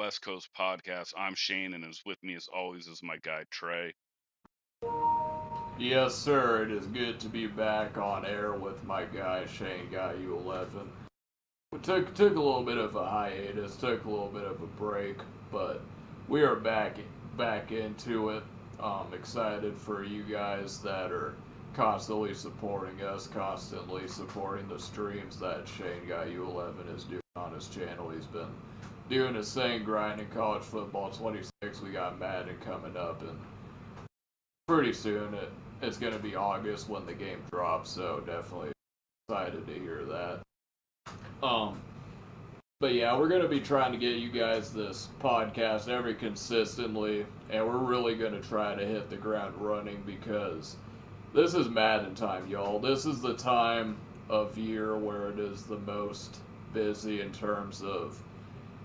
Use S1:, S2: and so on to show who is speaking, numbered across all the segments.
S1: WestCoast Podcast. I'm Shane, and with me as always is my guy Trey.
S2: Yes, sir. It is good to be back on air with my guy Shane Guy U11. We took a little bit of a hiatus, took a little bit of a break, but we are back into it. Excited for you guys that are constantly supporting us, constantly supporting the streams that Shane Guy U11 is doing on his channel. He's been doing his thing, grinding college football 26. We got Madden coming up, and pretty soon it's going to be August when the game drops, so definitely excited to hear that. Um, but yeah, we're going to be trying to get you guys this podcast every consistently, and we're really going to try to hit the ground running because this is Madden time, y'all. This is the time of year where it is the most busy in terms of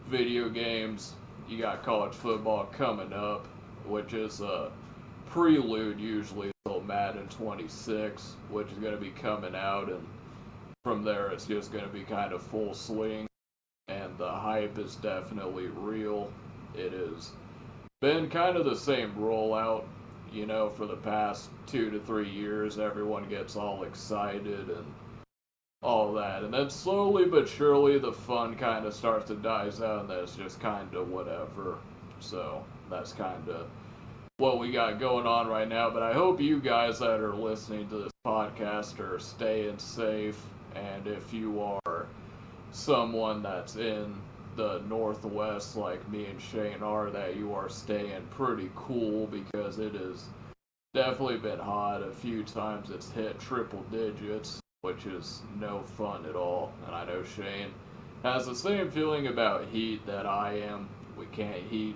S2: video games. You got college football coming up, which is a prelude usually till Madden 26, which is going to be coming out, and from there it's just going to be kind of full swing, and the hype is definitely real. It has been kind of the same rollout, for the past 2 to 3 years. Everyone gets all excited and all that, and then slowly but surely the fun kind of starts to die down, and that's just kind of whatever. So that's kind of what we got going on right now. But I hope you guys that are listening to this podcast are staying safe, and if you are someone that's in the Northwest like me and Shane are, that you are staying pretty cool, because it has definitely been hot. A few times it's hit triple digits, which is no fun at all. And I know Shane has the same feeling about heat that I am. We can't heat,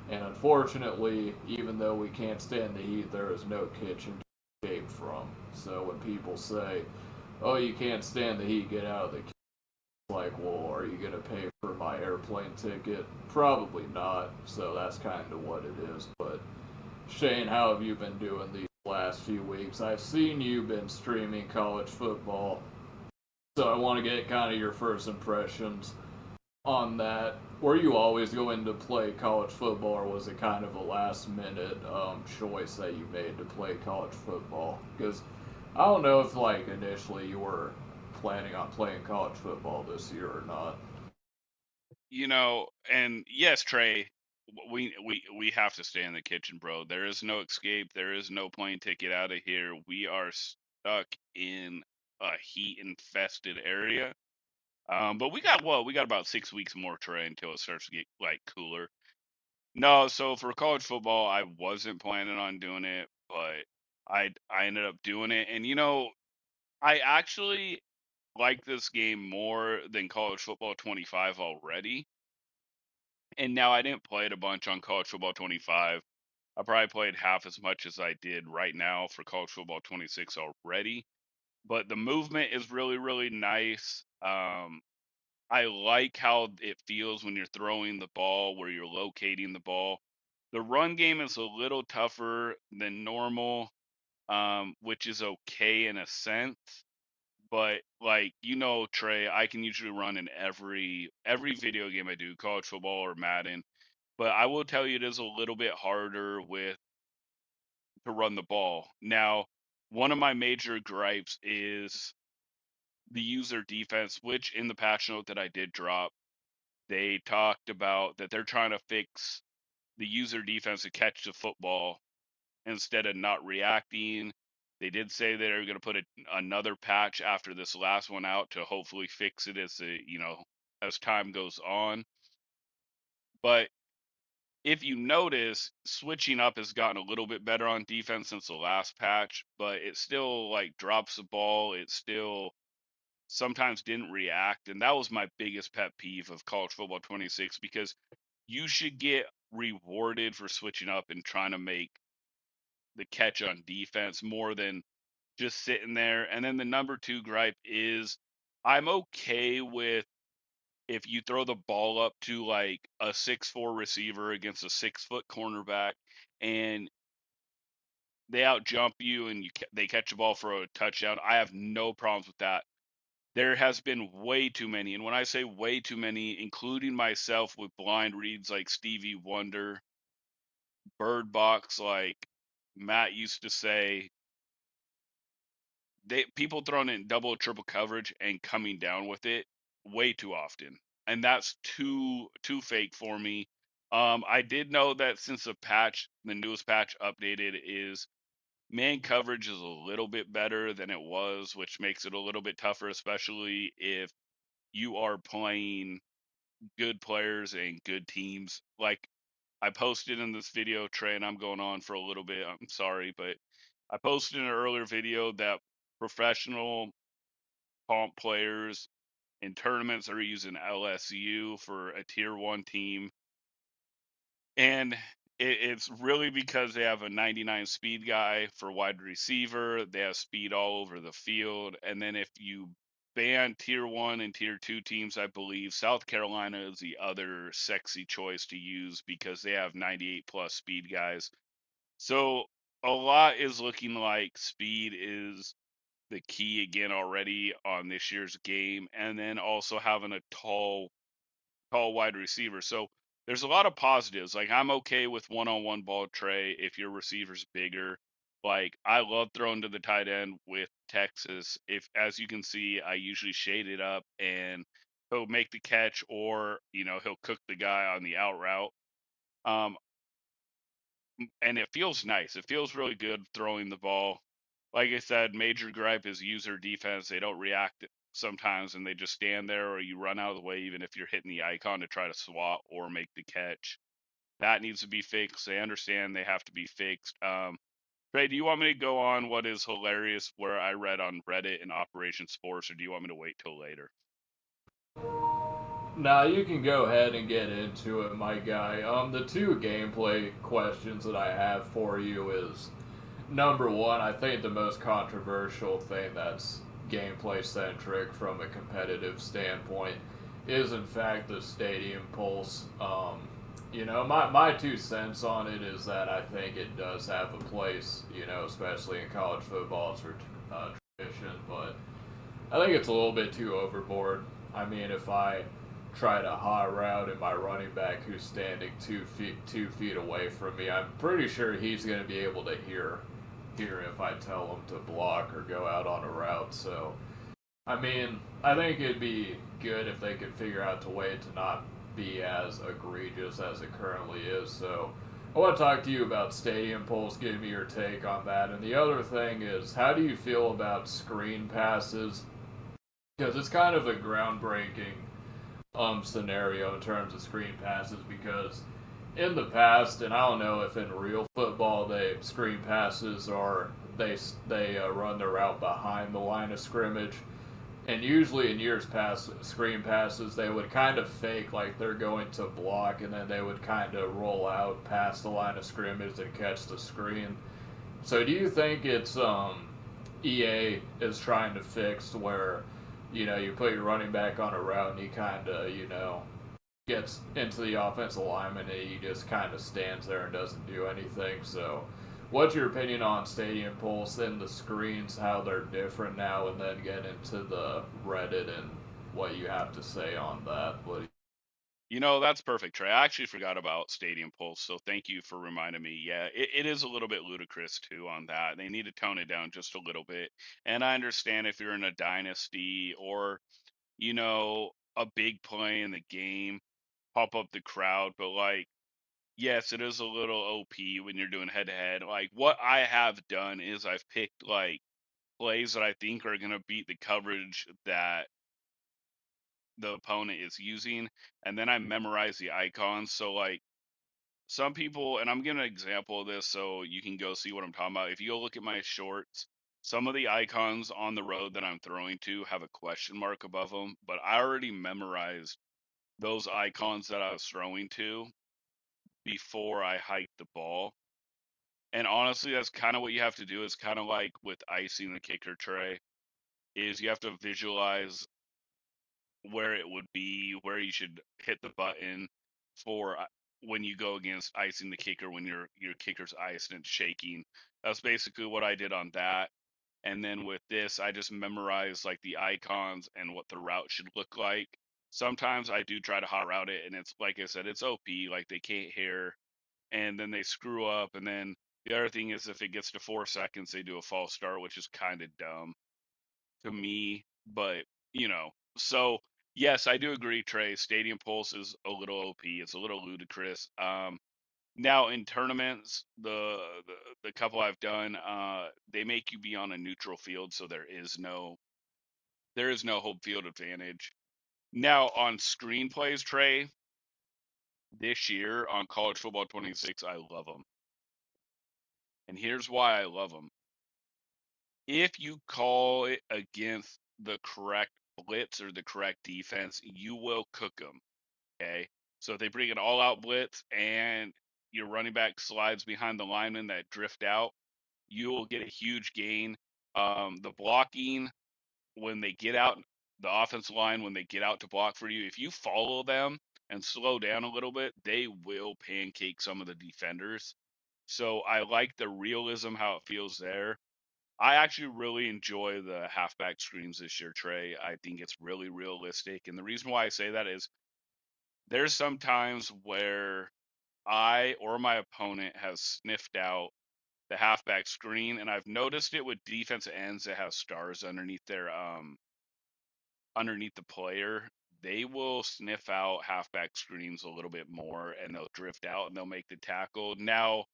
S2: and unfortunately, even though we can't stand the heat, there is no kitchen to escape from. So when people say, oh, you can't stand the heat, get out of the kitchen, it's like, well, are you going to pay for my airplane ticket? Probably not. So that's kind of what it is. But Shane, how have you been doing these last few weeks? I've seen you've been streaming college football, so I want to get kind of your first impressions on that. Were you always going to play college football, or was it kind of a last minute choice that you made to play college football? Because I don't know if like initially you were planning on playing college football this year or not.
S1: And yes, Trey, we have to stay in the kitchen, bro. There is no escape. There is no plane ticket out of here. We are stuck in a heat infested area. But we got about 6 weeks more, Trey, until it starts to get like cooler. No, so for college football, I wasn't planning on doing it, but I ended up doing it, and I actually like this game more than college football 25 already. And now I didn't play it a bunch on college football 25. I probably played half as much as I did right now for college football 26 already. But the movement is really, really nice. I like how it feels when you're throwing the ball, where you're locating the ball. The run game is a little tougher than normal, which is okay in a sense. But like Trey, I can usually run in every video game I do, college football or Madden. But I will tell you, it is a little bit harder to run the ball. Now, one of my major gripes is the user defense, which in the patch note that I did drop, they talked about that they're trying to fix the user defense to catch the football instead of not reacting. They did say they're going to put another patch after this last one out to hopefully fix it as time goes on. But if you notice, switching up has gotten a little bit better on defense since the last patch, but it still like drops the ball. It still sometimes didn't react, and that was my biggest pet peeve of college football 26, because you should get rewarded for switching up and trying to make the catch on defense more than just sitting there. And then the number two gripe is I'm okay with if you throw the ball up to like a 6'4" receiver against a 6-foot cornerback and they out jump you and they catch the ball for a touchdown. I have no problems with that. there has been way too many. And when I say way too many, including myself with blind reads like Stevie Wonder, Bird Box, like Matt used to say, people throwing in double, triple coverage and coming down with it way too often. And that's too fake for me. I did know that since the newest patch updated is man coverage is a little bit better than it was, which makes it a little bit tougher, especially if you are playing good players and good teams. Like I posted in this video, Trey, and I'm going on for a little bit. I'm sorry, but I posted in an earlier video that professional comp players in tournaments are using LSU for a tier one team. And it's really because they have a 99 speed guy for wide receiver. They have speed all over the field. And then if you ban tier one and tier two teams, I believe South Carolina is the other sexy choice to use because they have 98 plus speed guys. So a lot is looking like speed is the key again already on this year's game. And then also having a tall wide receiver. So there's a lot of positives. Like I'm okay with one-on-one ball tray if your receiver's bigger. Like I love throwing to the tight end with Texas. If as you can see, I usually shade it up and he'll make the catch or, he'll cook the guy on the out route. Um, and it feels nice. It feels really good throwing the ball. Like I said, major gripe is user defense. They don't react sometimes and they just stand there or you run out of the way even if you're hitting the icon to try to swat or make the catch. That needs to be fixed. They understand they have to be fixed. Trey, do you want me to go on what is hilarious where I read on Reddit and Operation Sports, or do you want me to wait till later?
S2: Now you can go ahead and get into it, my guy. The two gameplay questions that I have for you is number one. I think the most controversial thing that's gameplay centric from a competitive standpoint is in fact the stadium pulse. My 2 cents on it is that I think it does have a place, especially in college football for tradition, but I think it's a little bit too overboard. I mean, if I try to hot route and my running back who's standing 2 feet away from me, I'm pretty sure he's going to be able to hear if I tell him to block or go out on a route. So, I mean, I think it'd be good if they could figure out a way to not be as egregious as it currently is. So, I want to talk to you about stadium polls. Give me your take on that. And the other thing is, how do you feel about screen passes? Because it's kind of a groundbreaking scenario in terms of screen passes because in the past, and I don't know if in real football they screen passes or they run their route behind the line of scrimmage. And usually in years past, screen passes they would kind of fake like they're going to block, and then they would kind of roll out past the line of scrimmage and catch the screen. So do you think it's EA is trying to fix where you put your running back on a route and he kind of gets into the offensive lineman and he just kind of stands there and doesn't do anything. So, what's your opinion on Stadium Pulse and the screens, how they're different now, and then get into the Reddit and what you have to say on that?
S1: That's perfect, Trey. I actually forgot about Stadium Pulse, so thank you for reminding me. Yeah, it is a little bit ludicrous too on that. They need to tone it down just a little bit. And I understand if you're in a dynasty or, a big play in the game, pop up the crowd, but like, yes, it is a little OP when you're doing head to head. Like, what I have done is I've picked like plays that I think are going to beat the coverage that the opponent is using, and then I memorize the icons. So like some people, and I'm giving an example of this so you can go see what I'm talking about. If you go look at my shorts, some of the icons on the road that I'm throwing to have a question mark above them, but I already memorized those icons that I was throwing to before I hiked the ball. And honestly, that's kind of what you have to do. It's kind of like with icing the kicker tray, is you have to visualize where it would be, where you should hit the button for when you go against icing the kicker when your kicker's iced and shaking. That's basically what I did on that. And then with this, I just memorize like the icons and what the route should look like. Sometimes I do try to hot route it, and it's like I said, it's OP. Like they can't hear, and then they screw up. And then the other thing is, if it gets to 4 seconds, they do a false start, which is kind of dumb to me. But so yes, I do agree, Trey. Stadium Pulse is a little OP. It's a little ludicrous. Now in tournaments, the couple I've done, they make you be on a neutral field, so there is no home field advantage. Now on screenplays, Trey, this year on College Football 26, I love them, and here's why I love them. If you call it against the correct blitz or the correct defense, you will cook them. Okay, so if they bring an all-out blitz and your running back slides behind the linemen that drift out, you will get a huge gain. The blocking when they get out, the offensive line when they get out to block for you, if you follow them and slow down a little bit, they will pancake some of the defenders. So I like the realism how it feels there. I actually really enjoy the halfback screens this year, Trey. I think it's really realistic, and the reason why I say that is there's some times where I or my opponent has sniffed out the halfback screen, and I've noticed it with defensive ends that have stars underneath the player. They will sniff out halfback screens a little bit more, and they'll drift out and they'll make the tackle. Now,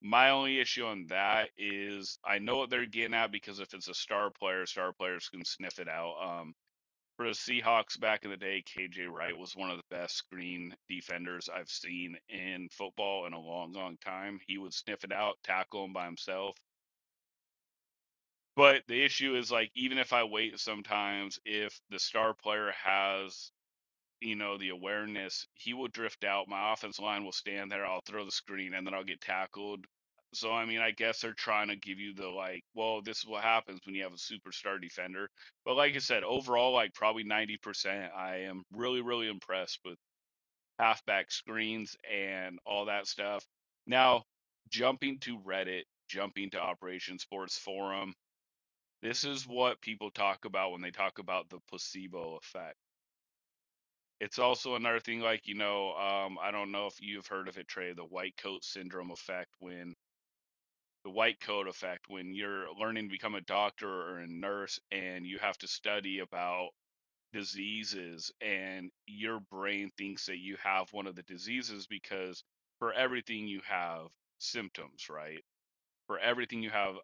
S1: my only issue on that is I know what they're getting at because if it's a star player, star players can sniff it out. For the Seahawks back in the day, KJ Wright was one of the best screen defenders I've seen in football in a long, long time. He would sniff it out, tackle him by himself. But the issue is like even if I wait sometimes, if the star player has the awareness, he will drift out. My offense line will stand there. I'll throw the screen and then I'll get tackled. So I mean, I guess they're trying to give you the like, well, this is what happens when you have a superstar defender. But like I said, overall, like probably 90%, I am really, really impressed with halfback screens and all that stuff. Now, jumping to Reddit, jumping to Operation Sports Forum, this is what people talk about when they talk about the placebo effect. It's also another thing, like, I don't know if you've heard of it, Trey, the white coat syndrome effect, when the white coat effect, when you're learning to become a doctor or a nurse and you have to study about diseases and your brain thinks that you have one of the diseases because for everything you have symptoms, right? For everything you have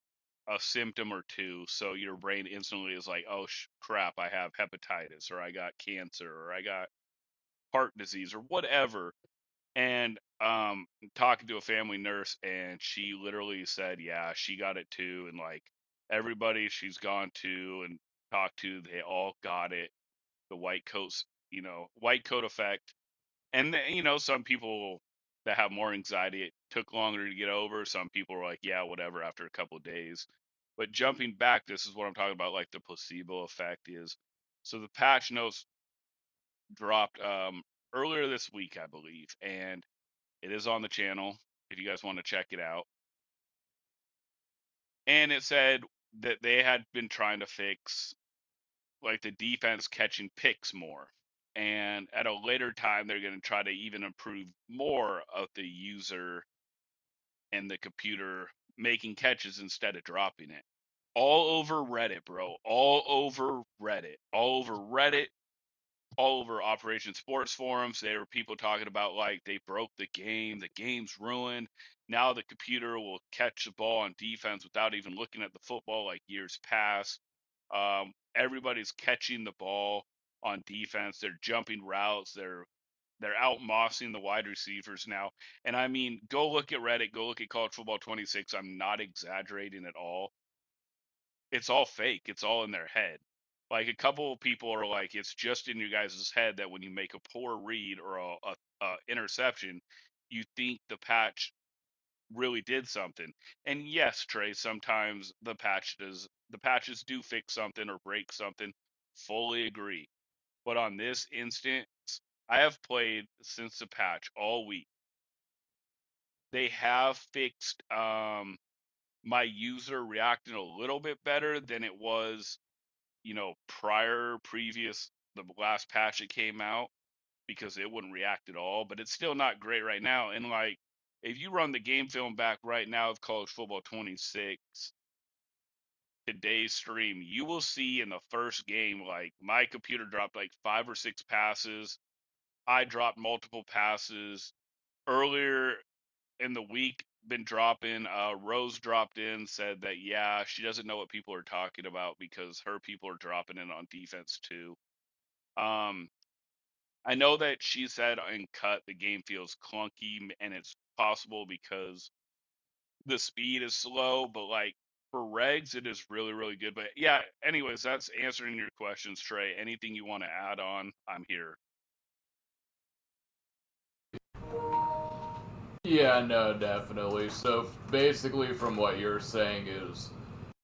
S1: a symptom or two, so your brain instantly is like, oh crap, I have hepatitis or I got cancer or I got heart disease or whatever. And talking to a family nurse, and she literally said, yeah, she got it too. And like everybody she's gone to and talked to, they all got it. The white coat effect. And some people that have more anxiety, it took longer to get over. Some people were like, yeah, whatever, after a couple of days. But jumping back, this is what I'm talking about, like the placebo effect is. So the patch notes dropped earlier this week, I believe, and it is on the channel if you guys want to check it out. And it said that they had been trying to fix like the defense catching picks more. And at a later time, they're going to try to even improve more of the user and the computer making catches instead of dropping it. All over Reddit, bro. All over Reddit. All over Reddit. All over Operation Sports forums. There were people talking about like they broke the game's ruined. Now the computer will catch the ball on defense without even looking at the football like years past. Everybody's catching the ball on defense. They're jumping routes. They're out mossing the wide receivers now. And I mean, go look at Reddit. Go look at College Football 26. I'm not exaggerating at all. It's all fake. It's all in their head. Like a couple of people are like, it's just in you guys' head that when you make a poor read or a interception, you think the patch really did something. And yes, Trey, sometimes the patches do fix something or break something. Fully agree. But on this instance, I have played since the patch all week. They have fixed my user reacted a little bit better than it was, previous, the last patch that came out, because it wouldn't react at all. But it's still not great right now. And like, if you run the game film back right now of college football 26, today's stream, you will see in the first game, like, my computer dropped like 5 or 6 passes. I dropped multiple passes earlier in the week. Been dropping. Rose dropped in, said that, yeah, she doesn't know what people are talking about because her people are dropping in on defense too. Um, I know that she said in cut the game feels clunky, and it's possible because the speed is slow, but like for regs, it is really, really good. But yeah, anyways, that's answering your questions, Trey. Anything you want to add on, I'm here.
S2: Yeah, no, definitely. So basically, from what you're saying is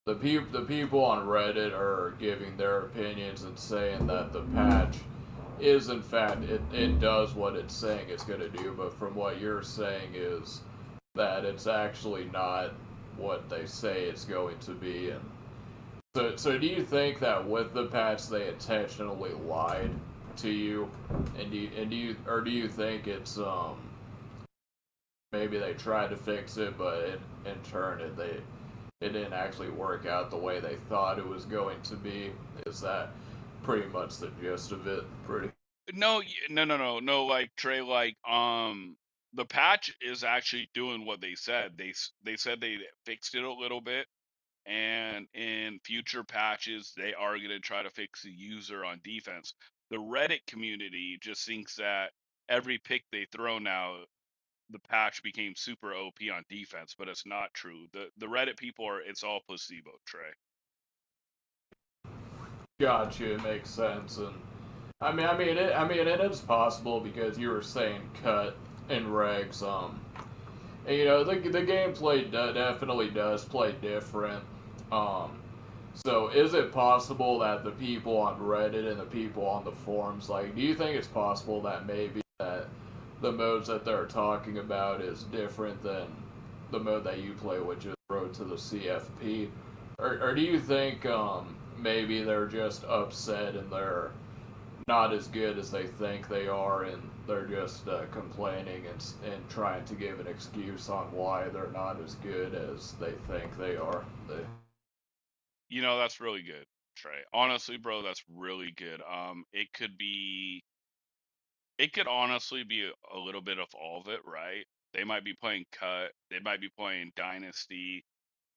S2: the people on Reddit are giving their opinions and saying that the patch is in fact it does what it's saying it's going to do, but from what you're saying is that it's actually not what they say it's going to be. And so do you think that with the patch they intentionally lied to you, and do you think it's maybe they tried to fix it, but in turn it didn't actually work out the way they thought it was going to be? Is that pretty much the gist of it? Pretty.
S1: No, no, no, no, no. Like Trey, like the patch is actually doing what they said. They said they fixed it a little bit, and in future patches they are going to try to fix the user on defense. The Reddit community just thinks that every pick they throw now, the patch became super OP on defense, but it's not true. The Reddit people are, it's all placebo, Trey.
S2: Gotcha. It makes sense. And I mean, it is possible because you were saying cut and regs. And, the gameplay definitely does play different. Um, so is it possible that the people on Reddit and the people on the forums, like, do you think it's possible that maybe that the modes that they're talking about is different than the mode that you play, which is Road to the CFP? Or do you think maybe they're just upset and they're not as good as they think they are, and they're just complaining and trying to give an excuse on why they're not as good as they think they are?
S1: That's really good, Trey. Honestly, bro, that's really good. It could honestly be a little bit of all of it, right? They might be playing cut, they might be playing dynasty,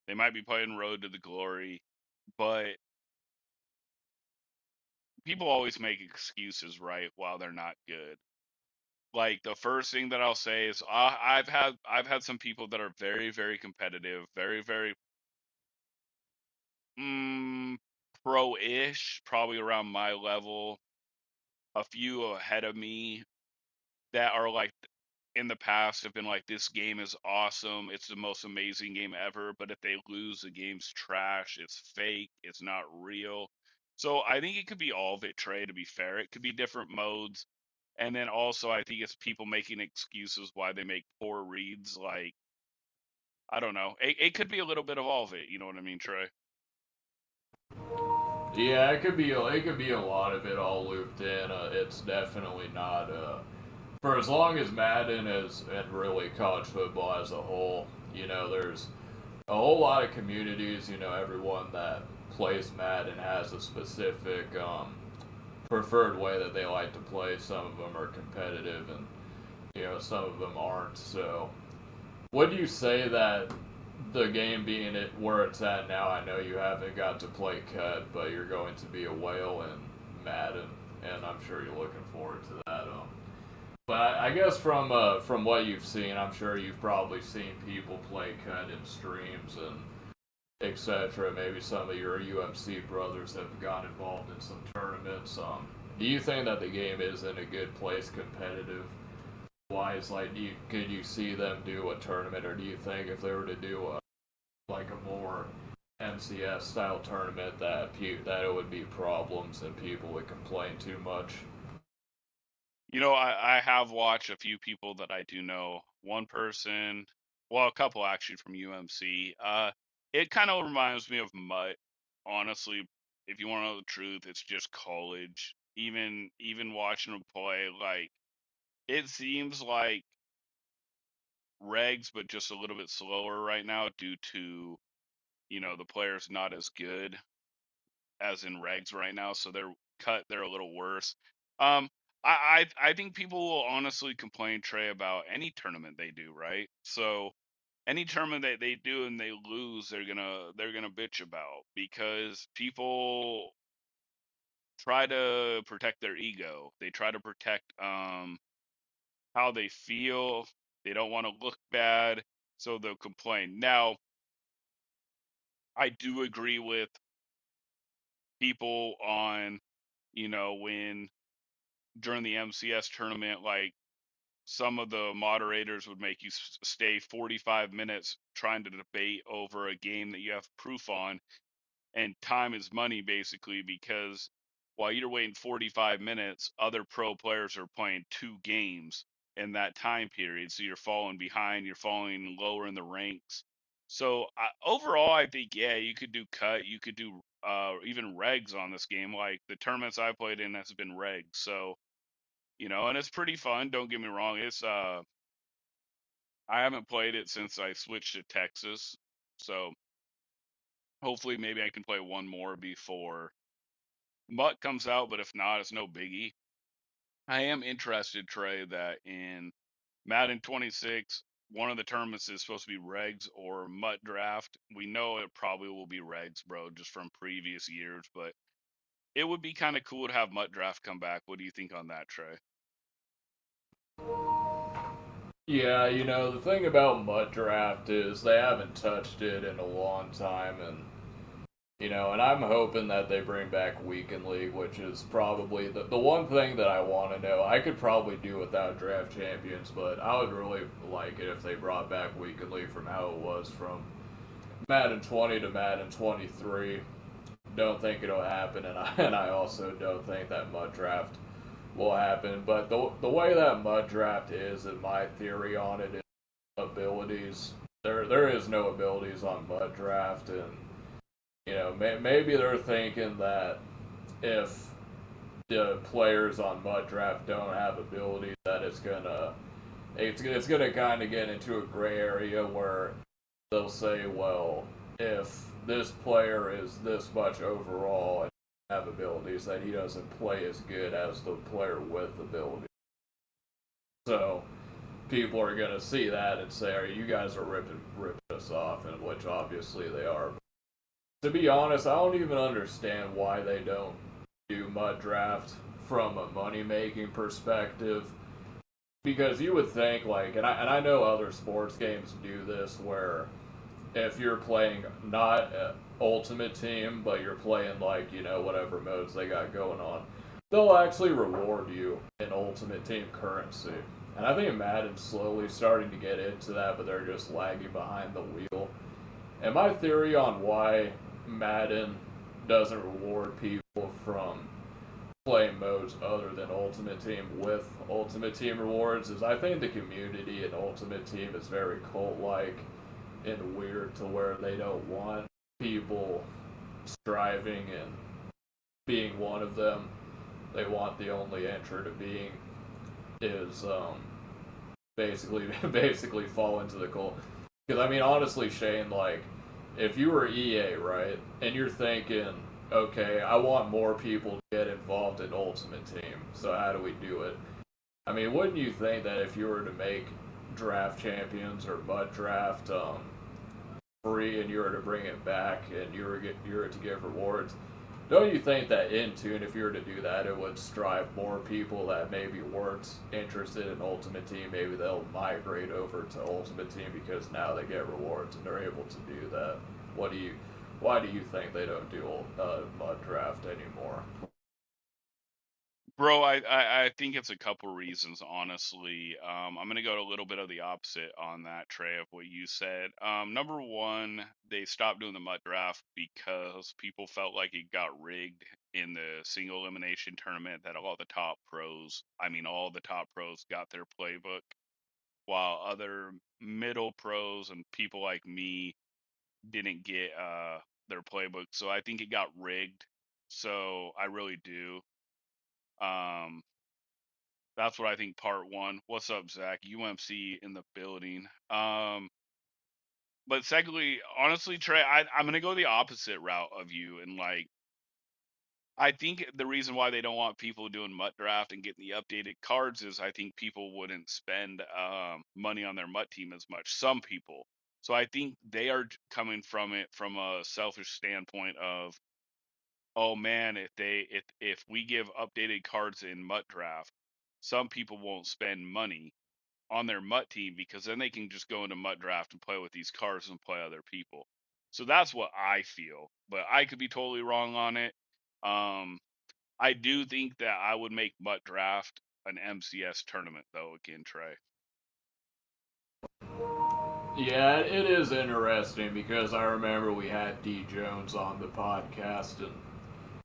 S1: they might be playing road to the glory, but people always make excuses, right, while they're not good. Like, the first thing that I'll say is, I've had some people that are very, very competitive, very, very mm, pro-ish, probably around my level, a few ahead of me, that are like, in the past have been like, this game is awesome, it's the most amazing game ever, but if they lose, the game's trash, it's fake, it's not real. So I think it could be all of it, Trey, to be fair. It could be different modes. And then also, I think it's people making excuses why they make poor reads. Like, I don't know. It could be a little bit of all of it. You know what I mean, Trey?
S2: Yeah, it could be a lot of it all looped in. It's definitely not for as long as Madden is, and really college football as a whole. There's a whole lot of communities. Everyone that plays Madden has a specific preferred way that they like to play. Some of them are competitive, and some of them aren't. So, would you say that the game being it where it's at now? I know you haven't got to play cut, but you're going to be a whale in Madden, and I'm sure you're looking forward to that. But I guess from what you've seen, I'm sure you've probably seen people play cut in streams and etc. Maybe some of your UMC brothers have gotten involved in some tournaments. Do you think that the game is in a good place competitive wise? Like, could you see them do a tournament, or do you think if they were to do like a more MCS style tournament that it would be problems and people would complain too much?
S1: I have watched a few people that I do know. One person, well, a couple actually from UMC. It kind of reminds me of Mutt. Honestly, if you want to know the truth, it's just college. Even watching them play, like it seems like regs, but just a little bit slower right now due to the players not as good as in regs right now, so they're a little worse. Um, I think people will honestly complain, Trey, about any tournament they do, right? So any tournament that they do and they lose, they're gonna bitch about because people try to protect their ego. They try to protect how they feel. They don't want to look bad, so they'll complain. Now, I do agree with people on, when during the MCS tournament, like some of the moderators would make you stay 45 minutes trying to debate over a game that you have proof on, and time is money basically because while you're waiting 45 minutes, other pro players are playing two games in that time period, so you're falling behind, you're falling lower in the ranks. So overall, I think yeah, you could do cut, you could do even regs on this game. Like the tournaments I played in has been regs, so and it's pretty fun. Don't get me wrong. It's I haven't played it since I switched to Texas, so hopefully maybe I can play one more before Mutt comes out. But if not, it's no biggie. I am interested, Trey, that in Madden 26, one of the tournaments is supposed to be regs or Mutt draft. We know it probably will be regs, bro, just from previous years, but it would be kind of cool to have Mutt draft come back. What do you think on that, Trey?
S2: Yeah, the thing about Mud Draft is they haven't touched it in a long time, and I'm hoping that they bring back Weekend League, which is probably the one thing that I want to know. I could probably do without Draft Champions, but I would really like it if they brought back Weekend League from how it was from Madden 20 to Madden 23. Don't think it'll happen, and I also don't think that Mud Draft will happen. But the way that Mud Draft is, and my theory on it, is abilities. There is no abilities on Mud Draft, and maybe they're thinking that if the players on Mud Draft don't have abilities, that it's gonna kind of get into a gray area where they'll say, well, if this player is this much overall and have abilities, that he doesn't play as good as the player with abilities. So people are gonna see that and say, "Are you guys are ripping us off?" And which obviously they are. To be honest, I don't even understand why they don't do Mud Draft from a money making perspective. Because you would think and I know other sports games do this where if you're playing not Ultimate Team, but you're playing whatever modes they got going on, they'll actually reward you in Ultimate Team currency. And I think Madden's slowly starting to get into that, but they're just lagging behind the wheel. And my theory on why Madden doesn't reward people from playing modes other than Ultimate Team with Ultimate Team rewards is I think the community in Ultimate Team is very cult-like and weird to where they don't want people striving and being one of them. They want the only entry to being is basically basically fall into the cult. Because I mean, honestly, Shane, if you were EA, right, and you're thinking, okay, I want more people to get involved in Ultimate Team, so how do we do it? I mean, wouldn't you think that if you were to make Draft Champions or Mud Draft free and you were to bring it back and you were to give rewards, don't you think that in tune, if you were to do that, it would strive more people that maybe weren't interested in Ultimate Team? Maybe they'll migrate over to Ultimate Team because now they get rewards and they're able to do that. What do you? Why do you think they don't do Mud Draft anymore?
S1: Bro, I think it's a couple reasons, honestly. I'm gonna go a little bit of the opposite on that, Trey, of what you said. Number one, they stopped doing the MUT draft because people felt like it got rigged in the single elimination tournament. That all the top pros got their playbook, while other middle pros and people like me didn't get their playbook. So I think it got rigged. So I really do. Um, that's what I think. Part one. What's up, Zach? UMC in the building. But secondly, honestly, Trey, I'm gonna go the opposite route of you, and like I think the reason why they don't want people doing MUT draft and getting the updated cards is I think people wouldn't spend money on their MUT team as much. Some people. So I think they are coming from it from a selfish standpoint of, oh man, if we give updated cards in MUT draft, some people won't spend money on their MUT team because then they can just go into MUT draft and play with these cards and play other people. So that's what I feel, but I could be totally wrong on it. Um, I do think that I would make MUT draft an MCS tournament though. Again, Trey.
S2: Yeah, it is interesting because I remember we had D Jones on the podcast, and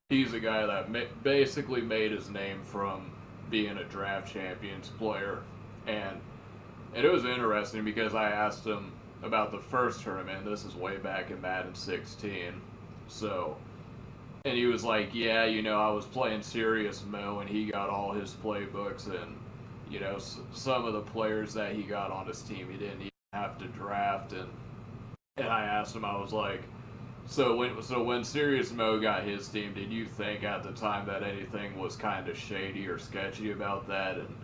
S2: he's a guy that basically made his name from being a draft champions player, and it was interesting because I asked him about the first tournament. This is way back in Madden 16, so and he was like, "Yeah, I was playing Serious Mo, and he got all his playbooks, and some of the players that he got on his team, he didn't even have to draft." And I asked him, I was like, "So when Serious Mo got his team, did you think at the time that anything was kind of shady or sketchy about that?" And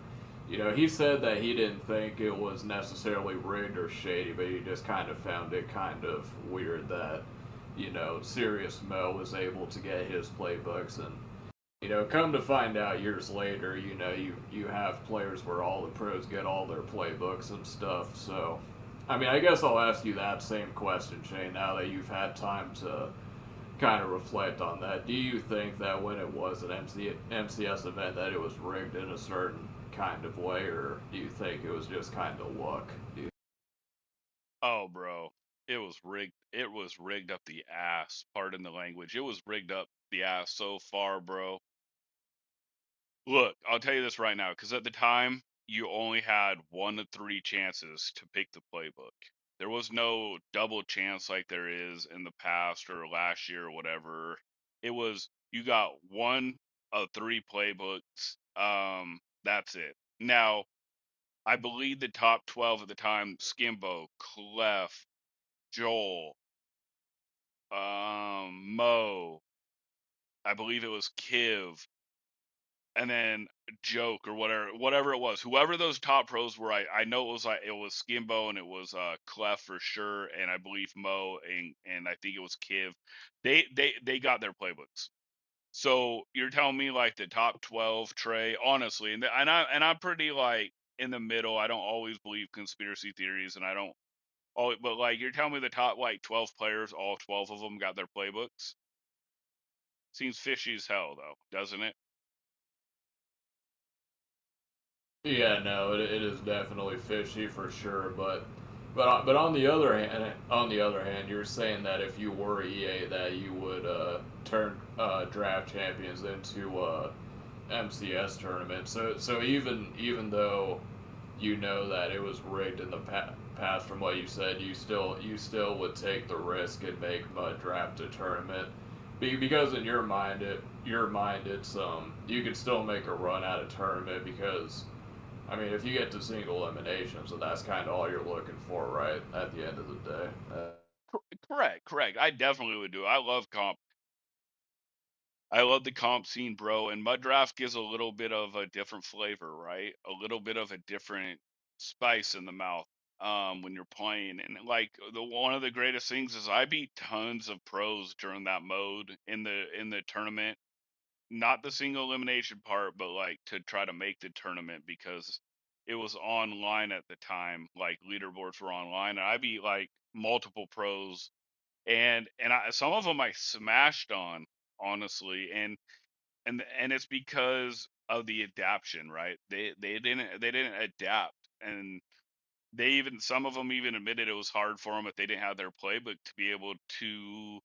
S2: he said that he didn't think it was necessarily rigged or shady, but he just kind of found it kind of weird that Serious Mo was able to get his playbooks. And come to find out years later, you have players where all the pros get all their playbooks and stuff. So I mean, I guess I'll ask you that same question, Shane, now that you've had time to kind of reflect on that. Do you think that when it was an MCS event that it was rigged in a certain kind of way, or do you think it was just kind of luck?
S1: Oh, bro, it was rigged. It was rigged up the ass. Pardon the language. It was rigged up the ass so far, bro. Look, I'll tell you this right now, because at the time you only had 1 to 3 chances to pick the playbook. There was no double chance like there is in the past or last year or whatever. It was you got 1 of 3 playbooks. That's it. Now, I believe the top 12 at the time: Skimbo, Clef, Joel, Mo. I believe it was Kiv, and then Joke or whatever it was. Whoever those top pros were, I know it was Skimbo and it was Clef for sure, and I believe Mo and I think it was Kiv. They got their playbooks. So you're telling me like the top 12, Trey, honestly, and I'm pretty like in the middle. I don't always believe conspiracy theories, and I don't always, but like you're telling me the top like 12 players, all 12 of them got their playbooks. Seems fishy as hell though, doesn't it?
S2: Yeah, no, it is definitely fishy for sure. But on the other hand, you're saying that if you were EA, that you would turn draft champions into MCS tournament. So even though that it was rigged in the past, from what you said, you still would take the risk and make Mud draft a tournament. Because in your mind it's you could still make a run at a tournament because I mean if you get to single elimination, so that's kind of all you're looking for, right? At the end of the day.
S1: Correct. I definitely would do it. I love comp. I love the comp scene, bro. And Mud Draft gives a little bit of a different flavor, right? A little bit of a different spice in the mouth when you're playing. And like the one of the greatest things is I beat tons of pros during that mode in the tournament. Not the single elimination part, but like to try to make the tournament because it was online at the time. Like leaderboards were online, and I beat like multiple pros, and some of them I smashed on, honestly, and it's because of the adaption, right? They didn't adapt, and they even some of them even admitted it was hard for them if they didn't have their playbook to be able to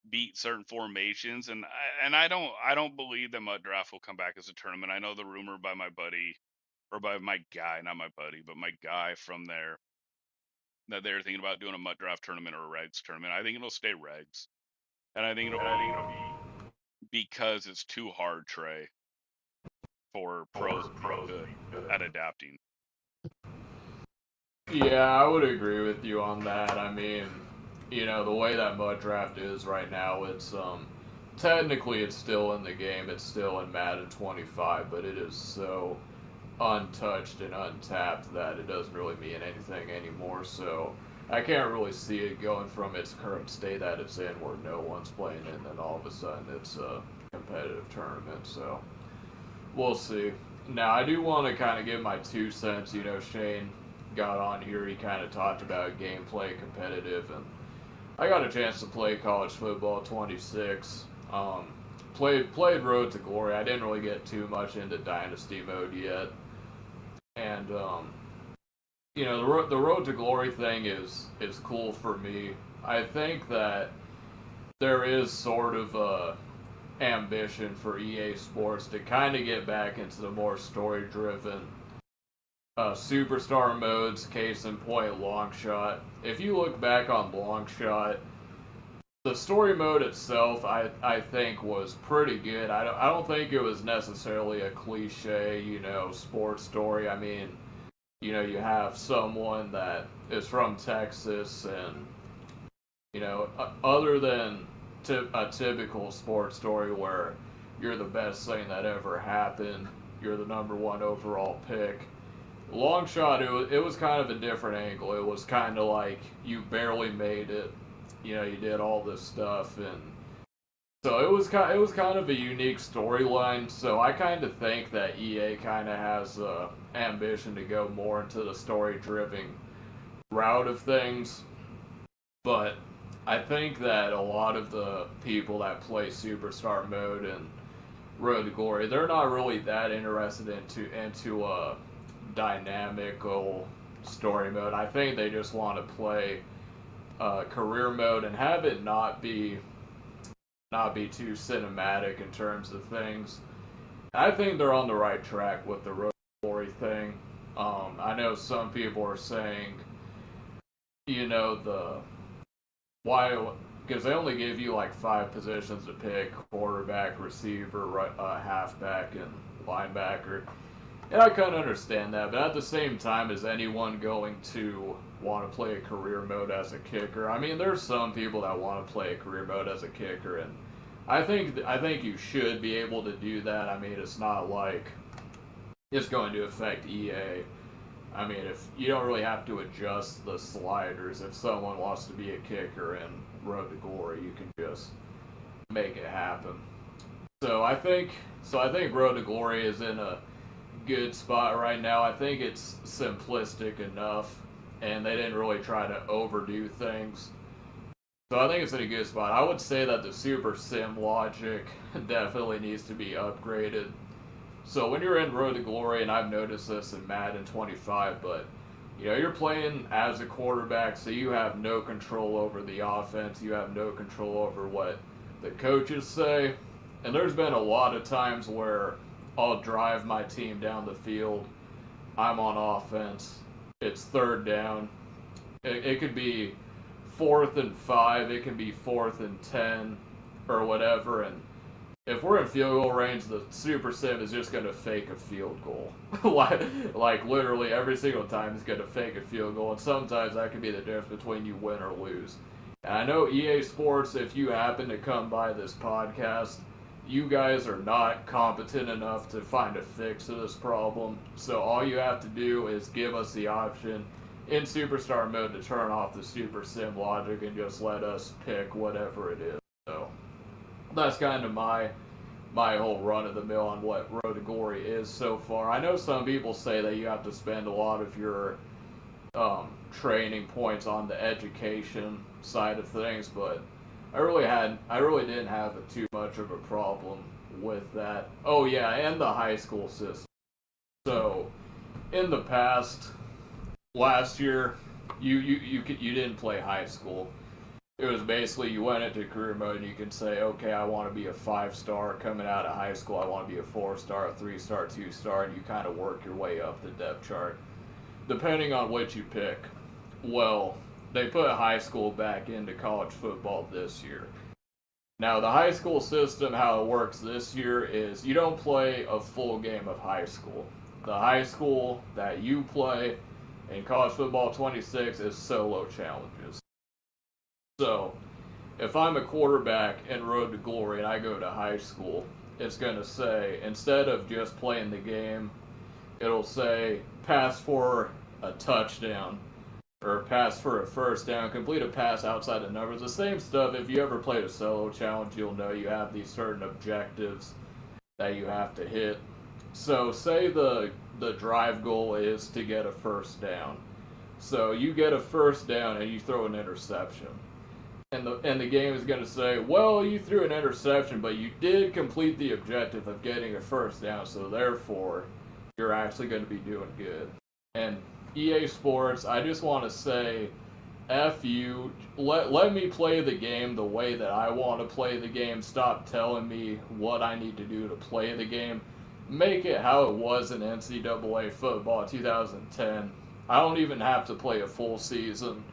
S1: beat certain formations. And I don't believe that Mud Draft will come back as a tournament. I know the rumor by my buddy, or by my guy, not my buddy, but my guy from there. that they're thinking about doing a MUT draft tournament or a regs tournament. I think it'll stay regs, and I think it'll be because it's too hard, Trey, for pros to be good at adapting.
S2: Yeah, I would agree with you on that. I mean, the way that MUT draft is right now, it's technically it's still in the game. It's still in Madden 25, but it is so untouched and untapped that it doesn't really mean anything anymore. So I can't really see it going from its current state that it's in, where no one's playing it, and then all of a sudden it's a competitive tournament. So we'll see. Now I do want to kind of give my 2 cents. Shane got on here. He kind of talked about gameplay, competitive, and I got a chance to play college football 26. Played Road to Glory. I didn't really get too much into Dynasty mode yet. And the Road to Glory thing is cool for me. I think that there is sort of a ambition for EA Sports to kind of get back into the more story-driven superstar modes. Case in point, Long Shot. If you look back on Long Shot, the story mode itself, I think, was pretty good. I don't think it was necessarily a cliche, sports story. I mean, you have someone that is from Texas, and, other than a typical sports story where you're the best thing that ever happened, you're the number one overall pick. Long Shot, it was kind of a different angle. It was kind of like you barely made it. You did all this stuff, and so it was kind of a unique storyline. So I kind of think that EA kind of has ambition to go more into the story-driven route of things. But I think that a lot of the people that play Superstar mode and Road to Glory, they're not really that interested into a dynamical story mode. I think they just want to play career mode and have it not be too cinematic in terms of things. I think they're on the right track with the Road to Glory thing. I know some people are saying, the why, because they only give you like 5 positions to pick: quarterback, receiver, halfback, and linebacker. And I kind of understand that, but at the same time, is anyone going to want to play a career mode as a kicker? I mean, there's some people that want to play a career mode as a kicker, and I think you should be able to do that. I mean, it's not like it's going to affect EA. I mean, if you don't really have to adjust the sliders, if someone wants to be a kicker in Road to Glory, you can just make it happen. So I think Road to Glory is in a good spot right now. I think it's simplistic enough, and they didn't really try to overdo things. So I think it's in a good spot. I would say that the Super Sim logic definitely needs to be upgraded. So when you're in Road to Glory, and I've noticed this in Madden 25, but you're playing as a quarterback, so you have no control over the offense. You have no control over what the coaches say. And there's been a lot of times where I'll drive my team down the field. I'm on offense. It's 3rd down. It could be 4th and 5. It can be 4th and 10 or whatever. And if we're in field goal range, the Super Sim is just going to fake a field goal. like literally every single time it's going to fake a field goal. And sometimes that could be the difference between you win or lose. And I know EA Sports, if you happen to come by this podcast, you guys are not competent enough to find a fix to this problem. So all you have to do is give us the option in Superstar mode to turn off the Super Sim logic and just let us pick whatever it is. So that's kind of my whole run of the mill on what Road to Glory is so far. I know some people say that you have to spend a lot of your training points on the education side of things, but I really didn't have too much of a problem with that. Oh yeah, and the high school system. So in the past, last year, you didn't play high school. It was basically you went into career mode and you could say, okay, I want to be a 5-star coming out of high school. I want to be a 4-star, a 3-star, 2-star, and you kind of work your way up the depth chart, depending on what you pick. Well, they put high school back into college football this year. Now, the high school system, how it works this year is you don't play a full game of high school. The high school that you play in college football 26 is solo challenges. So, if I'm a quarterback in Road to Glory and I go to high school, it's going to say, instead of just playing the game, it'll say pass for a touchdown or pass for a first down, complete a pass outside the numbers. The same stuff. If you ever played a solo challenge, you'll know you have these certain objectives that you have to hit. So say the drive goal is to get a first down. So you get a first down and you throw an interception. And the game is going to say, well, you threw an interception, but you did complete the objective of getting a first down, so therefore you're actually going to be doing good. And EA Sports, I just want to say, F you. Let me play the game the way that I want to play the game. Stop telling me what I need to do to play the game. Make it how it was in NCAA football 2010. I don't even have to play a full season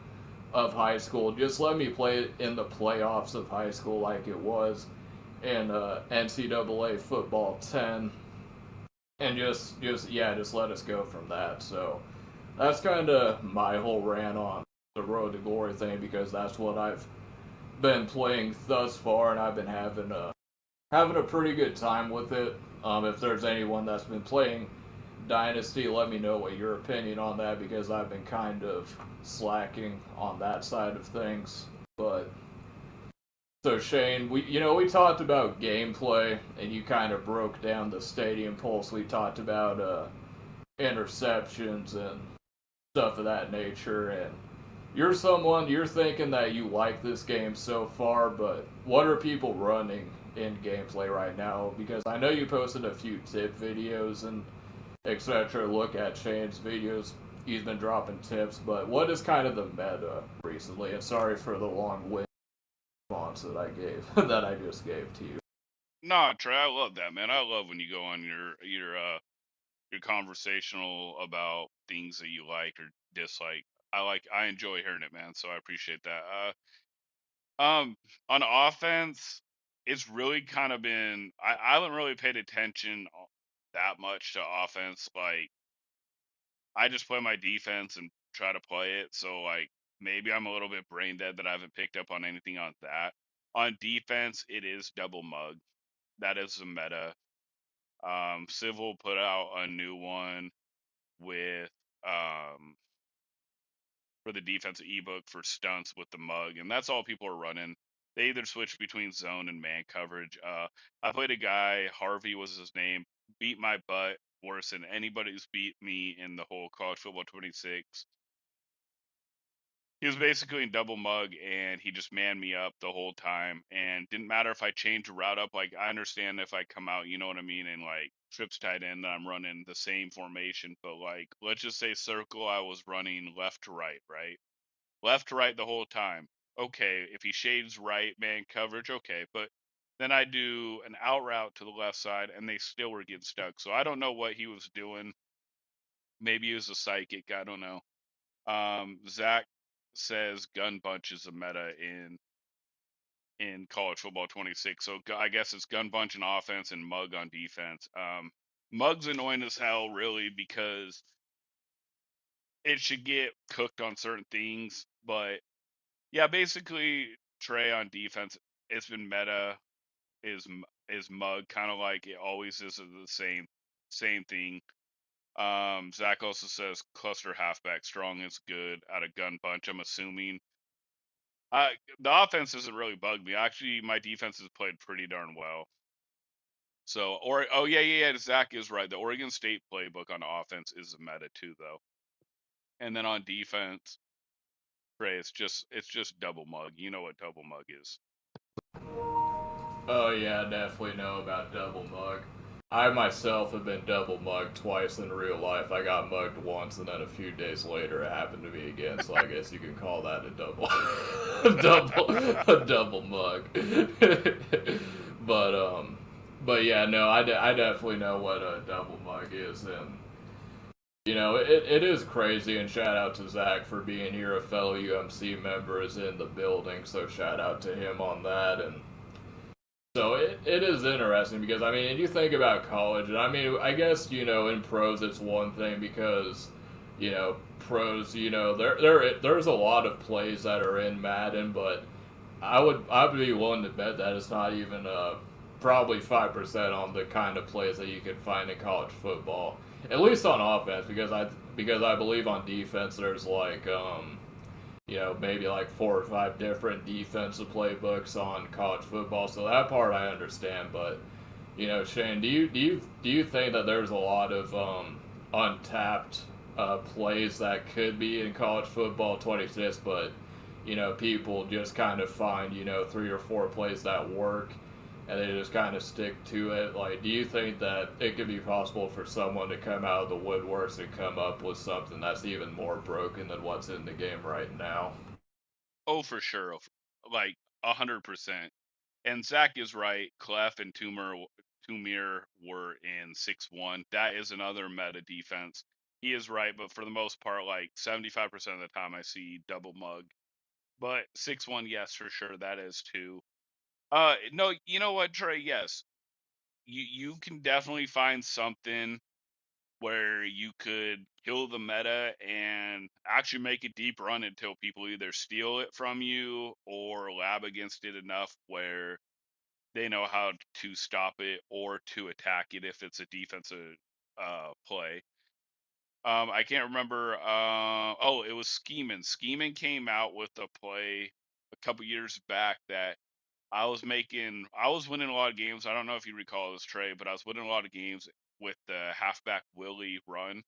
S2: of high school. Just let me play it in the playoffs of high school like it was in NCAA football 10. And just let us go from that. So that's kind of my whole rant on the Road to Glory thing, because that's what I've been playing thus far, and I've been having a pretty good time with it. If there's anyone that's been playing Dynasty, let me know what your opinion on that, because I've been kind of slacking on that side of things. But so Shane, we talked about gameplay, and you kind of broke down the stadium pulse. We talked about interceptions and stuff of that nature, and you're thinking that you like this game so far, but what are people running in gameplay right now? Because I know you posted a few tip videos and etc. Look at Shane's videos. He's been dropping tips, but what is kind of the meta recently? And sorry for the long-winded response that I gave, that I just gave to you.
S1: Nah, Trey, I love that, man. I love when you go on your conversational about things that you like or dislike. I enjoy hearing it, man. So I appreciate that. On offense, it's really kind of been I haven't really paid attention that much to offense. Like I just play my defense and try to play it. So like maybe I'm a little bit brain dead that I haven't picked up on anything on that. On defense, it is double mug. That is the meta. Civil put out a new one with um for the defensive ebook for stunts with the mug, and that's all people are running. They either switch between zone and man coverage. I played a guy, Harvey was his name, beat my butt worse than anybody who's beat me in the whole college football 26. He was basically in double mug, and he just manned me up the whole time. And didn't matter if I changed a route up. Like I understand if I come out, you know what I mean, and like trips tight end, I'm running the same formation. But like, let's just say circle, I was running left to right, right, left to right the whole time. Okay, if he shades right, man coverage, okay, but then I do an out route to the left side, and they still were getting stuck. So I don't know what he was doing. Maybe he was a psychic. I don't know. Zach says gun bunch is a meta in college football 26. So I guess it's gun bunch on offense and mug on defense. Mug's annoying as hell, really, because it should get cooked on certain things. But yeah, basically Trey on defense, it's been meta is is mug, kind of like it always is the same thing. Zach also says cluster halfback strong is good out of gun bunch. I'm assuming. The offense doesn't really bug me. Actually, my defense has played pretty darn well. So, or oh yeah, Zach is right. The Oregon State playbook on offense is a meta too, though. And then on defense, Trey, it's just double mug. You know what double mug is?
S2: Oh yeah, I definitely know about double mug. I myself have been double mugged twice in real life. I got mugged once, and then a few days later it happened to me again. So I guess you can call that a double, a double mug. but but yeah, no, I definitely know what a double mug is, and it is crazy, and shout out to Zach for being here. A fellow UMC member is in the building, so shout out to him on that. And so it is interesting because, I mean, you think about college, and I mean, I guess, in pros it's one thing because, pros, there's a lot of plays that are in Madden, but I would be willing to bet that it's not even probably 5% on the kind of plays that you can find in college football. At least on offense, because I believe on defense there's like maybe like 4 or 5 different defensive playbooks on college football. So that part I understand, but Shane, do you think that there's a lot of untapped plays that could be in college football 26, but people just kind of find 3 or 4 plays that work, and they just kind of stick to it? Like, do you think that it could be possible for someone to come out of the woodworks and come up with something that's even more broken than what's in the game right now?
S1: Oh, for sure. Like 100%. And Zach is right. Clef and Tumir were in 6-1. That is another meta defense. He is right, but for the most part, like 75% of the time I see double mug. But 6-1, yes, for sure. That is too. No, you know what, Trey? Yes. You can definitely find something where you could kill the meta and actually make a deep run until people either steal it from you or lab against it enough where they know how to stop it or to attack it if it's a defensive play. I can't remember. Oh, it was Scheming. Scheming came out with a play a couple years back that I was winning a lot of games. I don't know if you recall this, Trey, but I was winning a lot of games with the halfback Willie run.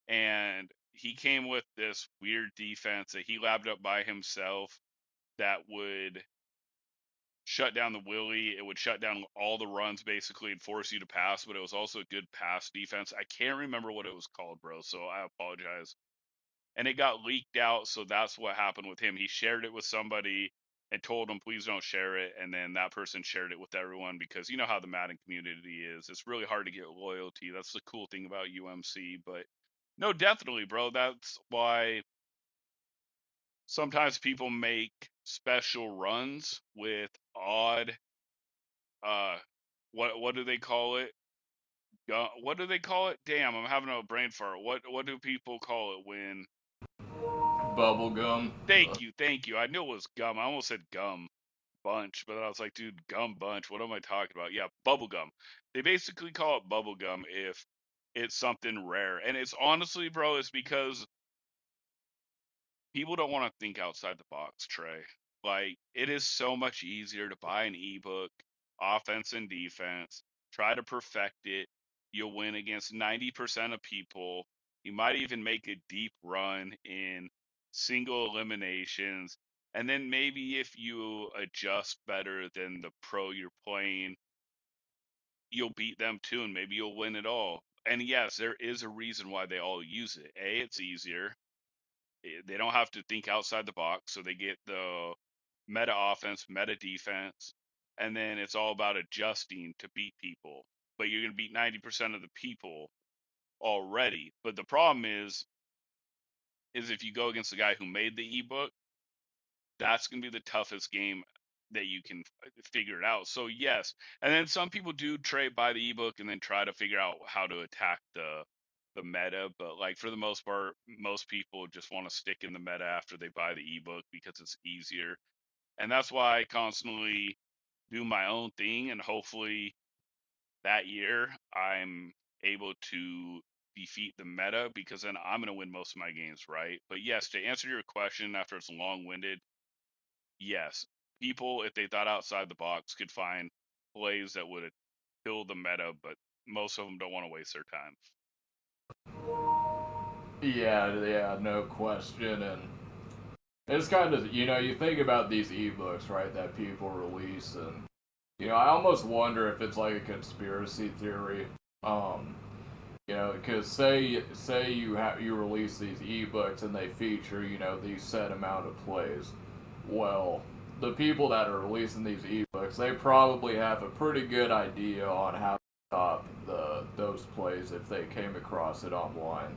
S1: And he came with this weird defense that he labbed up by himself that would shut down the Willie. It would shut down all the runs basically and force you to pass, but it was also a good pass defense. I can't remember what it was called, bro, so I apologize. And it got leaked out, so that's what happened with him. He shared it with somebody and told them, please don't share it. And then that person shared it with everyone because you know how the Madden community is. It's really hard to get loyalty. That's the cool thing about UMC. But no, definitely, bro. That's why sometimes people make special runs with odd uh what do they call it? What do they call it? Damn, I'm having a brain fart. What do people call it when
S2: Bubblegum.
S1: Thank you. I knew it was gum. I almost said gum bunch, but I was like, dude, gum bunch. What am I talking about? Yeah, bubble gum. They basically call it bubble gum if it's something rare. And it's honestly, bro, it's because people don't want to think outside the box, Trey. Like, it is so much easier to buy an ebook, offense and defense, try to perfect it. You'll win against 90% of people. You might even make a deep run in single eliminations. And then maybe if you adjust better than the pro you're playing, you'll beat them too, and maybe you'll win it all. And yes, there is a reason why they all use it. A, it's easier. They don't have to think outside the box, so they get the meta offense, meta defense, and then it's all about adjusting to beat people. But you're going to beat 90% of the people already. But the problem is if you go against the guy who made the ebook, that's going to be the toughest game that you can figure it out. So yes, and then some people do trade by the ebook and then try to figure out how to attack the meta, but like for the most part, most people just want to stick in the meta after they buy the ebook because it's easier. And that's why I constantly do my own thing, and hopefully that year I'm able to defeat the meta because then I'm going to win most of my games, right? But yes, to answer your question after it's long-winded, yes, people, if they thought outside the box, could find plays that would kill the meta, but most of them don't want to waste their time.
S2: Yeah, no question. And it's kind of, you think about these ebooks, right, that people release, and I almost wonder if it's like a conspiracy theory. Um, because say you release these ebooks and they feature, these set amount of plays. Well, the people that are releasing these ebooks, they probably have a pretty good idea on how to stop those plays if they came across it online.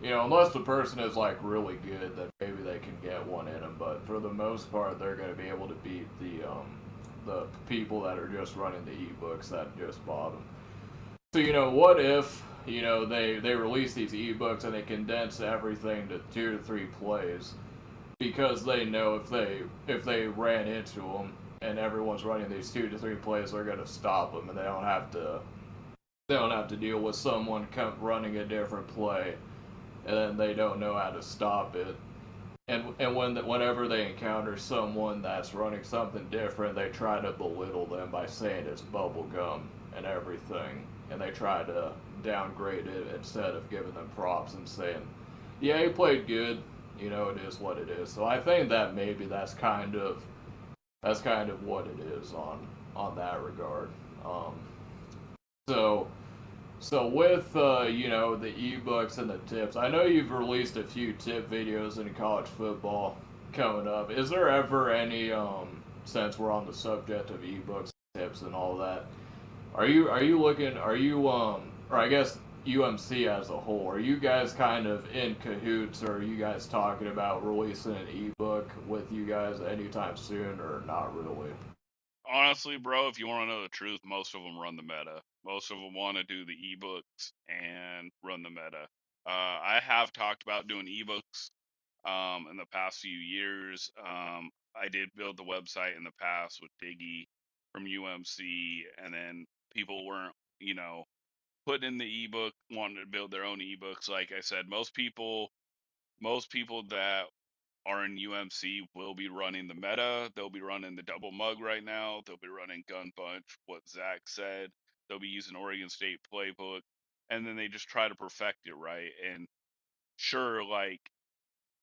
S2: Unless the person is like really good, then maybe they can get one in them. But for the most part, they're going to be able to beat the people that are just running the ebooks that just bought them. So what if they release these ebooks and they condense everything to 2 to 3 plays because they know if they ran into them and everyone's running these 2 to 3 plays, they're going to stop them and they don't have to deal with someone running a different play and then they don't know how to stop it. Whenever they encounter someone that's running something different, they try to belittle them by saying it's bubble gum and everything, and they try to downgrade it instead of giving them props and saying, "Yeah, he played good. It is what it is." So I think that maybe that's kind of what it is on that regard. Um, so so with the ebooks and the tips, I know you've released a few tip videos in college football coming up. Is there ever any since we're on the subject of ebooks, tips, and all that? Are you looking? Or I guess UMC as a whole, are you guys kind of in cahoots, or are you guys talking about releasing an ebook with you guys anytime soon, or not really?
S1: Honestly, bro, if you want to know the truth, most of them run the meta. Most of them want to do the ebooks and run the meta. I have talked about doing ebooks in the past few years. I did build the website in the past with Diggy from UMC, and then people weren't, putting in the ebook, wanting to build their own ebooks. Like I said, most people that are in UMC will be running the meta. They'll be running the double mug right now. They'll be running gun bunch, what Zach said. They'll be using Oregon State playbook, and then they just try to perfect it, right? And sure, like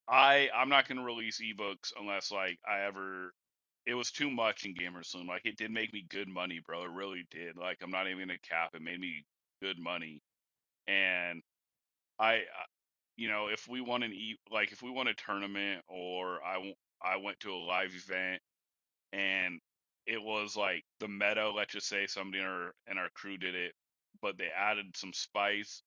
S1: I'm not gonna release ebooks unless like I ever. It was too much in Gamersloom. Like it did make me good money, bro. It really did. Like I'm not even gonna cap. It made me good money, and if we won like if we won a tournament or I went to a live event and it was like the meta, let's just say somebody in our crew did it, but they added some spice.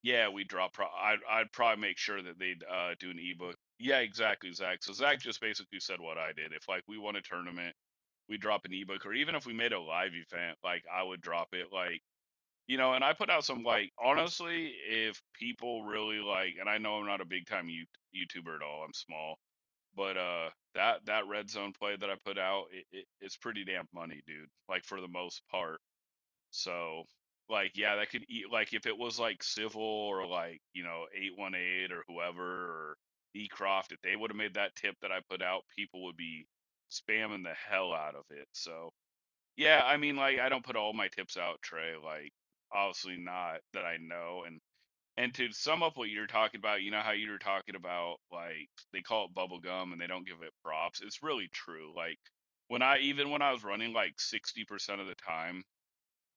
S1: Yeah, we drop. I'd probably make sure that they'd do an ebook. Yeah, exactly, Zach. So Zach just basically said what I did. If like we won a tournament, we drop an ebook, or even if we made a live event, like I would drop it. Like and I put out some like honestly, if people really like, and I know I'm not a big time YouTuber at all. I'm small, but that red zone play that I put out, it's pretty damn money, dude. Like for the most part. So like yeah, that could eat like if it was like Civil or like 818 or whoever or E Croft, if they would have made that tip that I put out, people would be spamming the hell out of it. So yeah, I mean, like, I don't put all my tips out, Trey. Like, obviously not that I know. And to sum up what you're talking about, you know how you were talking about, like, they call it bubble gum and they don't give it props. It's really true. Like, when I was running like 60% of the time,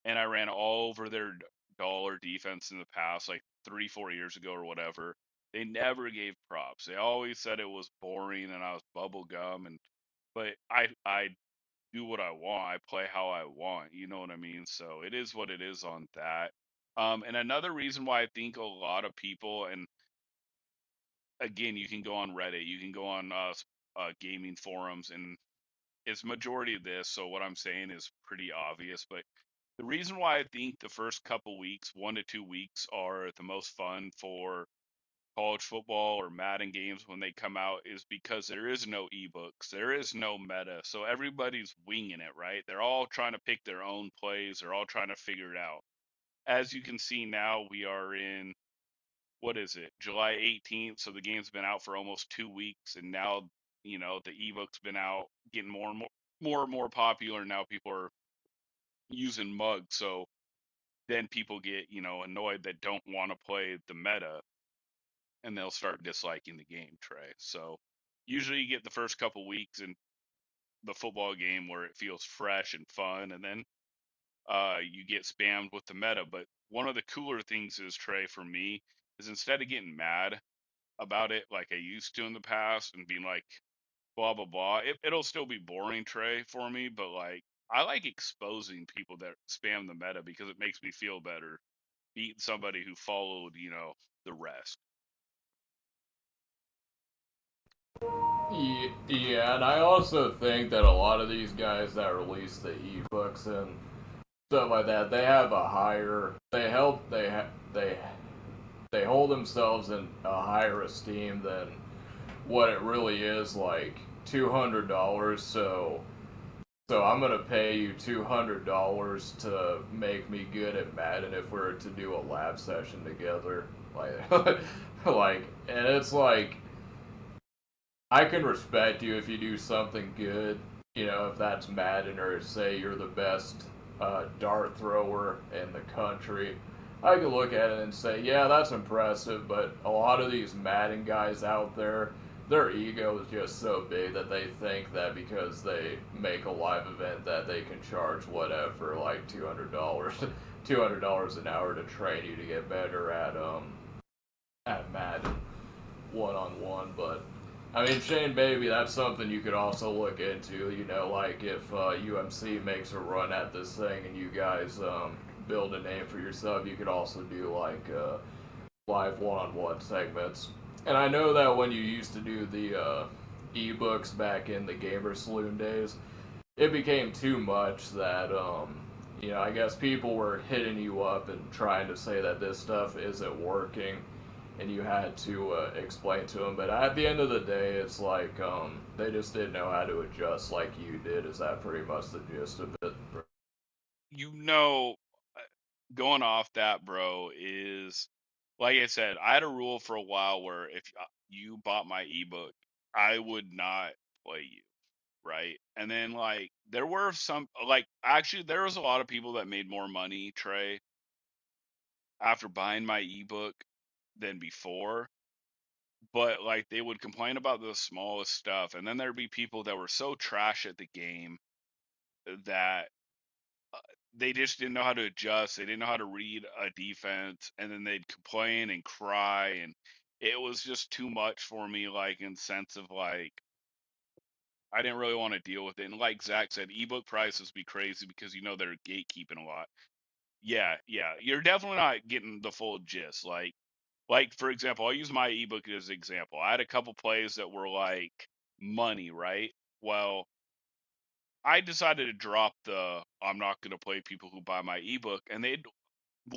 S1: and I ran all over their dollar defense in the past, like 3, 4 years ago or whatever, they never gave props. They always said it was boring and I was bubble gum and but I do what I want. I play how I want. You know what I mean? So it is what it is on that. And another reason why I think a lot of people, and again, you can go on Reddit, you can go on gaming forums, and it's majority of this. So what I'm saying is pretty obvious. But the reason why I think the first couple weeks, 1 to 2 weeks, are the most fun for college football or Madden games when they come out is because there is no ebooks, there is no meta, so everybody's winging it, right? They're all trying to pick their own plays, they're all trying to figure it out. As you can see now, we are in what is it, July 18th, so the game's been out for almost 2 weeks, and now the ebook's been out, getting more and more popular. Now people are using mugs, so then people get annoyed that don't want to play the meta and they'll start disliking the game, Trey. So usually you get the first couple weeks in the football game where it feels fresh and fun, and then you get spammed with the meta. But one of the cooler things is, Trey, for me, is instead of getting mad about it like I used to in the past and being like blah blah blah, it'll still be boring, Trey, for me. But like I like exposing people that spam the meta because it makes me feel better beating somebody who followed the rest.
S2: Yeah, and I also think that a lot of these guys that release the ebooks and stuff like that, they have a higher, they hold themselves in a higher esteem than what it really is, like $200. So I'm gonna pay you $200 to make me good at Madden if we were to do a lab session together, like, and it's like I can respect you if you do something good, if that's Madden or say you're the best dart thrower in the country. I can look at it and say, yeah, that's impressive, but a lot of these Madden guys out there, their ego is just so big that they think that because they make a live event that they can charge whatever, like $200, $200 an hour to train you to get better at Madden 1-on-1. But I mean, Shane Baby, that's something you could also look into. Like if UMC makes a run at this thing and you guys build a name for yourself, you could also do like live one-on-one segments. And I know that when you used to do the ebooks back in the Gamer Saloon days, it became too much that I guess people were hitting you up and trying to say that this stuff isn't working, and you had to explain to them. But at the end of the day, it's like they just didn't know how to adjust like you did. Is that pretty much the gist of it?
S1: You know, going off that, bro, is like I said, I had a rule for a while where if you bought my ebook, I would not play you, right? And then like there were some like actually there was a lot of people that made more money, Trey, after buying my ebook than before. But like they would complain about the smallest stuff, and then there'd be people that were so trash at the game that uh, they just didn't know how to adjust. They didn't know how to read a defense, and then they'd complain and cry, and it was just too much for me. Like in sense of like I didn't really want to deal with it. And like Zach said, ebook prices be crazy because they're gatekeeping a lot. Yeah, yeah, you're definitely not getting the full gist. Like for example, I'll use my ebook as an example. I had a couple plays that were like money, right? Well, I decided to drop the I'm not going to play people who buy my ebook, and they'd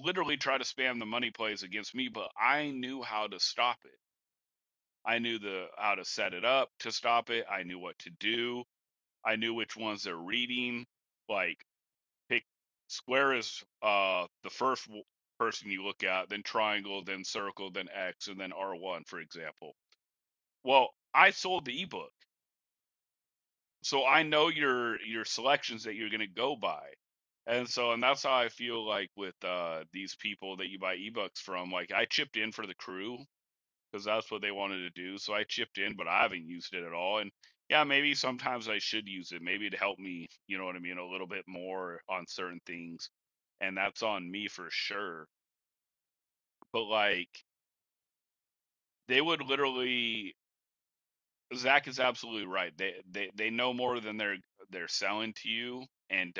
S1: literally try to spam the money plays against me, but I knew how to stop it. I knew the how to set it up to stop it. I knew what to do. I knew which ones they're reading. Like pick square is the first person you look at, then triangle, then circle, then X, and then R1, for example. Well, I sold the ebook, so I know your selections that you're going to go by. And that's how I feel like with these people that you buy ebooks from. Like I chipped in for the crew because that's what they wanted to do. So I chipped in, but I haven't used it at all. And yeah, maybe sometimes I should use it. Maybe to help me, you know what I mean, a little bit more on certain things. And that's on me for sure. But like they would literally Zach is absolutely right. They know more than they're selling to you. And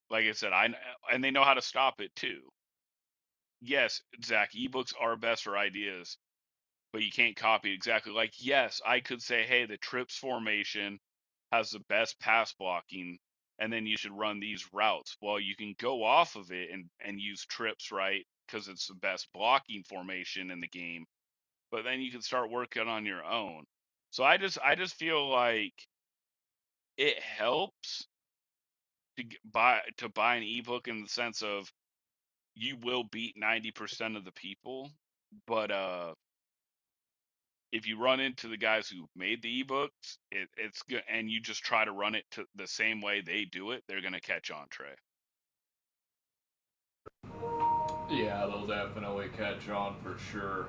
S1: like I said, and they know how to stop it too. Yes, Zach, ebooks are best for ideas, but you can't copy exactly. Like, yes, I could say, hey, the trips formation has the best pass blocking, and then you should run these routes. Well, you can go off of it and use trips, right? Because it's the best blocking formation in the game. But then you can start working on your own. So I just feel like it helps to buy an ebook in the sense of you will beat 90% of the people, but if you run into the guys who made the ebooks, it's good, and you just try to run it to the same way they do it, they're gonna catch on, Trey.
S2: Yeah, they'll definitely catch on for sure.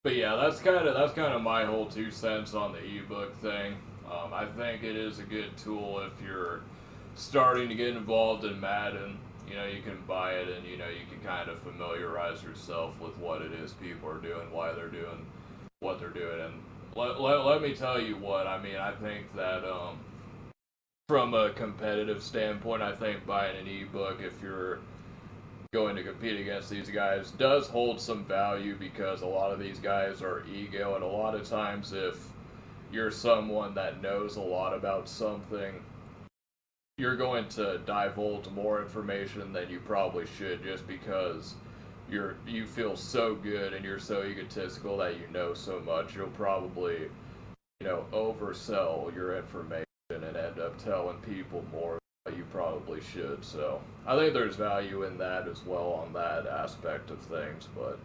S2: But yeah, that's kind of my whole 2 cents on the ebook thing. I think it is a good tool if you're starting to get involved in Madden. You can buy it and you can kind of familiarize yourself with what it is people are doing, why they're doing what they're doing. And let me tell you what, I mean, I think that from a competitive standpoint, I think buying an ebook, if you're going to compete against these guys does hold some value because a lot of these guys are ego, and a lot of times if you're someone that knows a lot about something, you're going to divulge more information than you probably should just because you feel so good and you're so egotistical that you know so much. You'll probably, oversell your information and end up telling people more than you probably should. So I think there's value in that as well on that aspect of things. But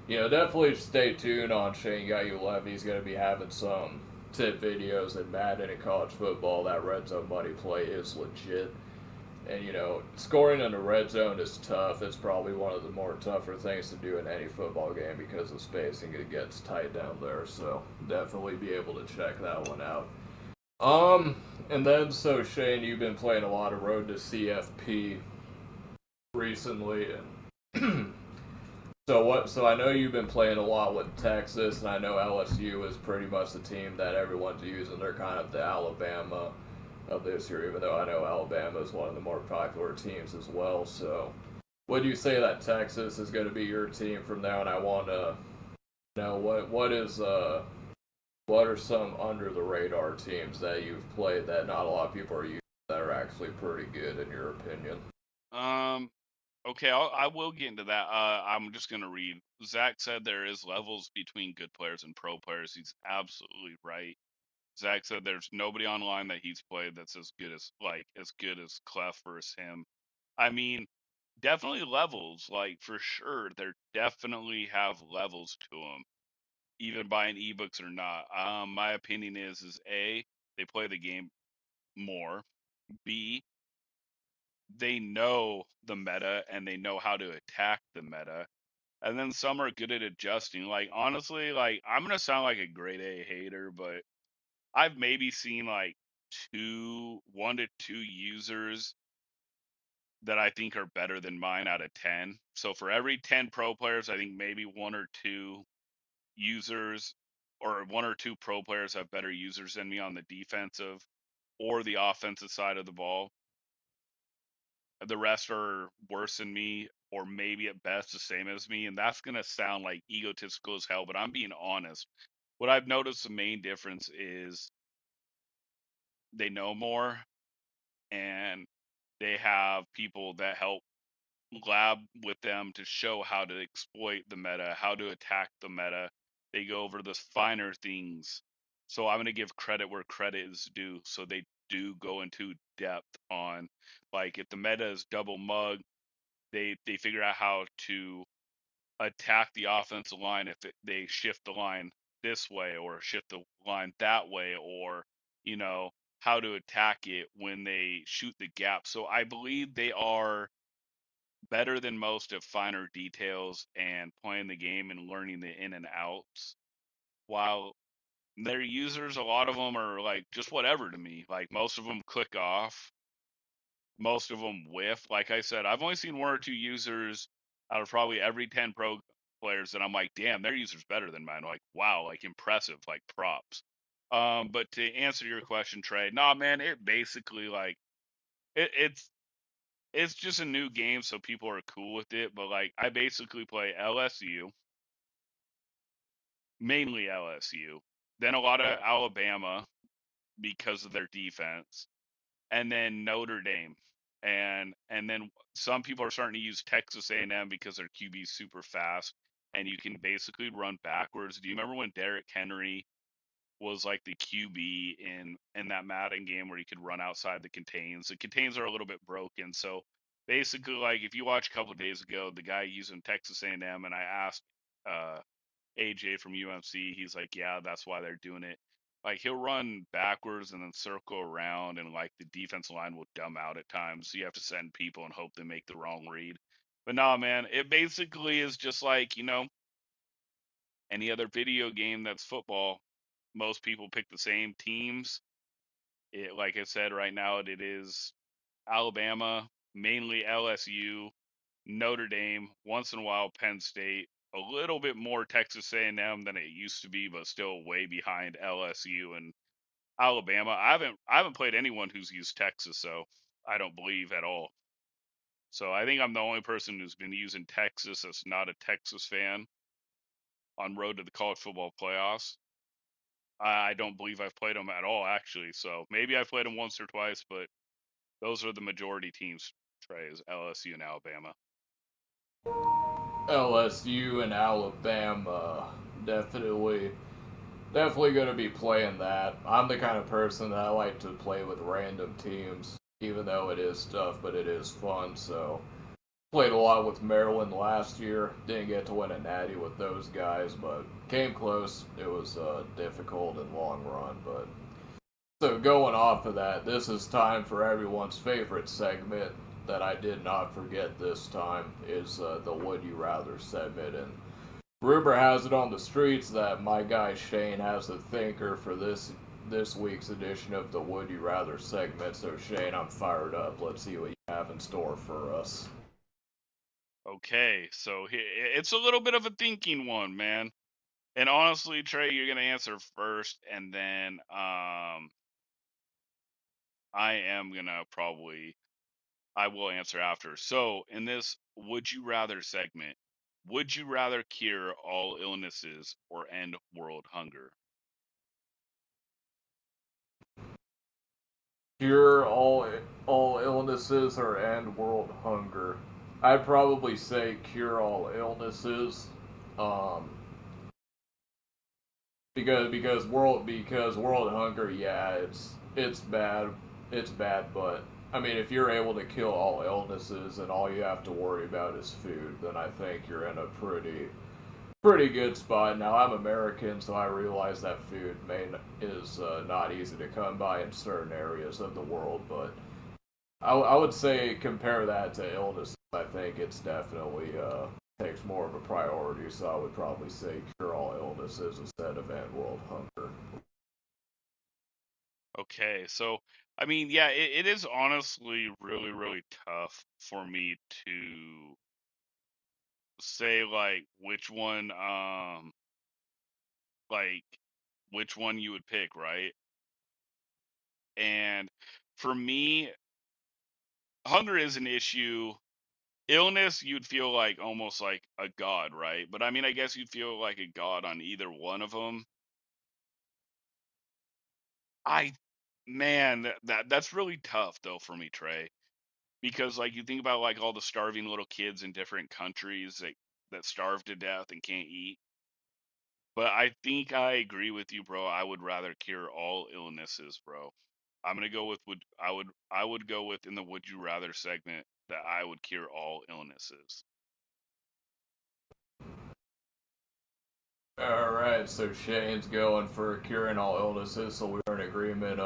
S2: definitely stay tuned on Shane Guyulev. He's going to be having some tip videos in Madden and college football. That red zone money play is legit. And, scoring in the red zone is tough. It's probably one of the more tougher things to do in any football game because of spacing. It gets tight down there. So definitely be able to check that one out. And then, so Shane, you've been playing a lot of Road to CFP recently. And So I know you've been playing a lot with Texas, and I know LSU is pretty much the team that everyone's using. They're kind of the Alabama of this year, even though I know Alabama is one of the more popular teams as well. So, would you say that Texas is going to be your team from now? And I want to know what are some under the radar teams that you've played that not a lot of people are using that are actually pretty good in your opinion?
S1: Um, okay, I will get into that. I'm just gonna read. Zach said there is levels between good players and pro players. He's absolutely right. Zach said there's nobody online that he's played that's as good as Clef versus him. I mean, definitely levels, like for sure. There definitely have levels to them, even buying ebooks or not. My opinion is A, they play the game more. B, they know the meta and they know how to attack the meta. And then some are good at adjusting. Like honestly, like I'm gonna sound like a grade A hater, but I've maybe seen like 1 to 2 users that I think are better than mine out of 10. So for every 10 pro players, I think maybe 1 or 2 users or 1 or 2 pro players have better users than me on the defensive or the offensive side of the ball. The rest are worse than me or maybe at best the same as me. And that's going to sound like egotistical as hell, but I'm being honest. What I've noticed the main difference is they know more and they have people that help lab with them to show how to exploit the meta, how to attack the meta. They go over the finer things. So I'm going to give credit where credit is due. So they do go into depth on, like, if the meta is double mug, they figure out how to attack the offensive line if they shift the line this way or shift the line that way, or you know how to attack it when they shoot the gap. So I believe they are better than most at finer details and playing the game and learning the in and outs. While their users, a lot of them are like just whatever to me. Like most of them click off, most of them whiff. Like I said, I've only seen 1 or 2 users out of probably every 10 pro players that I'm like, damn, their user's better than mine. Like, wow, like impressive, like props. But to answer your question, Trey, nah, man, it basically like it's just a new game, so people are cool with it. But like, I basically play LSU, mainly LSU, then a lot of Alabama because of their defense, and then Notre Dame, and then some people are starting to use Texas A&M because their QB is super fast, and you can basically run backwards. Do you remember when Derrick Henry was like the QB in that Madden game where you could run outside the contains? The contains are a little bit broken, so basically, like if you watch a couple of days ago, the guy using Texas A&M, and I asked uh, AJ from UMC, he's like, yeah, that's why they're doing it. Like he'll run backwards and then circle around, and like the defense line will dumb out at times. So you have to send people and hope they make the wrong read. But nah, man, it basically is just like any other video game that's football. Most people pick the same teams. Like I said, right now it is Alabama, mainly LSU, Notre Dame, once in a while Penn State, a little bit more Texas A&M than it used to be, but still way behind LSU and Alabama. I haven't played anyone who's used Texas, so I don't believe at all. So I think I'm the only person who's been using Texas that's not a Texas fan on road to the college football playoffs. I don't believe I've played them at all, actually. So maybe I've played them once or twice, but those are the majority teams, Trey, is LSU and Alabama.
S2: LSU and Alabama, definitely going to be playing that. I'm the kind of person that I like to play with random teams, even though it is tough, but it is fun. So played a lot with Maryland last year. Didn't get to win a natty with those guys, but came close. It was difficult and long run, but so going off of that, this is time for everyone's favorite segment that I did not forget this time is the Would You Rather segment. And rumor has it on the streets that my guy Shane has a thinker for this week's edition of the Would You Rather segment. So Shane, I'm fired up. Let's see what you have in store for us.
S1: Okay, so it's a little bit of a thinking one, man. And honestly, Trey, you're gonna answer first, and then I will answer after. So in this Would You Rather segment, would you rather cure all illnesses or end world hunger?
S2: Cure all illnesses or end world hunger. I'd probably say cure all illnesses. Um, because world hunger, yeah, it's bad, but I mean, if you're able to kill all illnesses and all you have to worry about is food, then I think you're in a pretty good spot. Now I'm American, so I realize that food is not easy to come by in certain areas of the world, but I would say compare that to illness. I think it's definitely takes more of a priority. So I would probably say cure all illnesses instead of end world hunger.
S1: Okay, so I mean, yeah, it is honestly really, really tough for me to say like which one you would pick, right? And for me, hunger is an issue. Illness, you'd feel like almost like a god, right? But I mean, I guess you'd feel like a god on either one of them. I, man, that's really tough though for me, Trey, because like you think about like all the starving little kids in different countries that starve to death and can't eat. But I think I agree with you, bro. I would rather cure all illnesses, bro. I'm gonna go with would go with in the would you rather segment that I would cure all illnesses.
S2: All right, so Shane's going for curing all illnesses, so we're in agreement.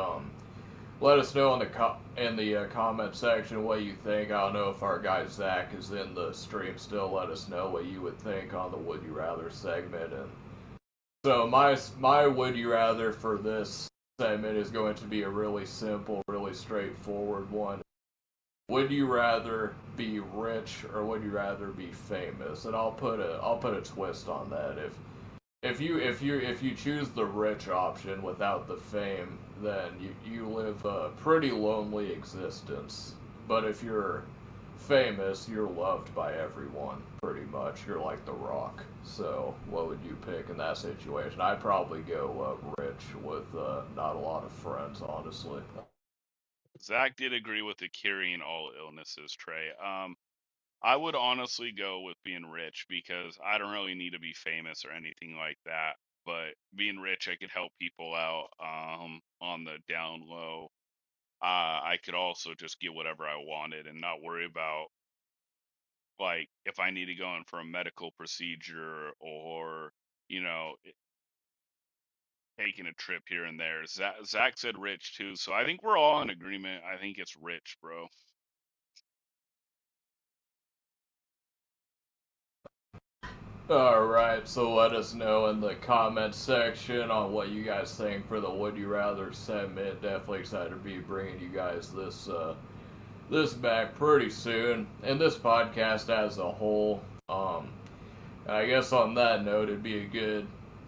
S2: Let us know in the comment section what you think. I don't know if our guy Zach is in the stream still. Let us know what you would think on the Would You Rather segment. And so my Would You Rather for this segment is going to be a really simple, really straightforward one. Would you rather be rich or would you rather be famous? And I'll put a twist on that. If you choose the rich option without the fame, then you live a pretty lonely existence. But if you're famous, you're loved by everyone, pretty much. You're like The Rock. So, what would you pick in that situation? I'd probably go rich with not a lot of friends, honestly.
S1: Zach did agree with the curing all illnesses, Trey. I would honestly go with being rich because I don't really need to be famous or anything like that. But being rich, I could help people out on the down low. I could also just get whatever I wanted and not worry about like if I need to go in for a medical procedure or you know taking a trip here and there. Zach said rich too, so I think we're all in agreement. I think it's rich, bro.
S2: Alright, so let us know in the comment section on what you guys think for the Would You Rather segment. Definitely excited to be bringing you guys this back pretty soon. And this podcast as a whole. And I guess on that note, it'd be a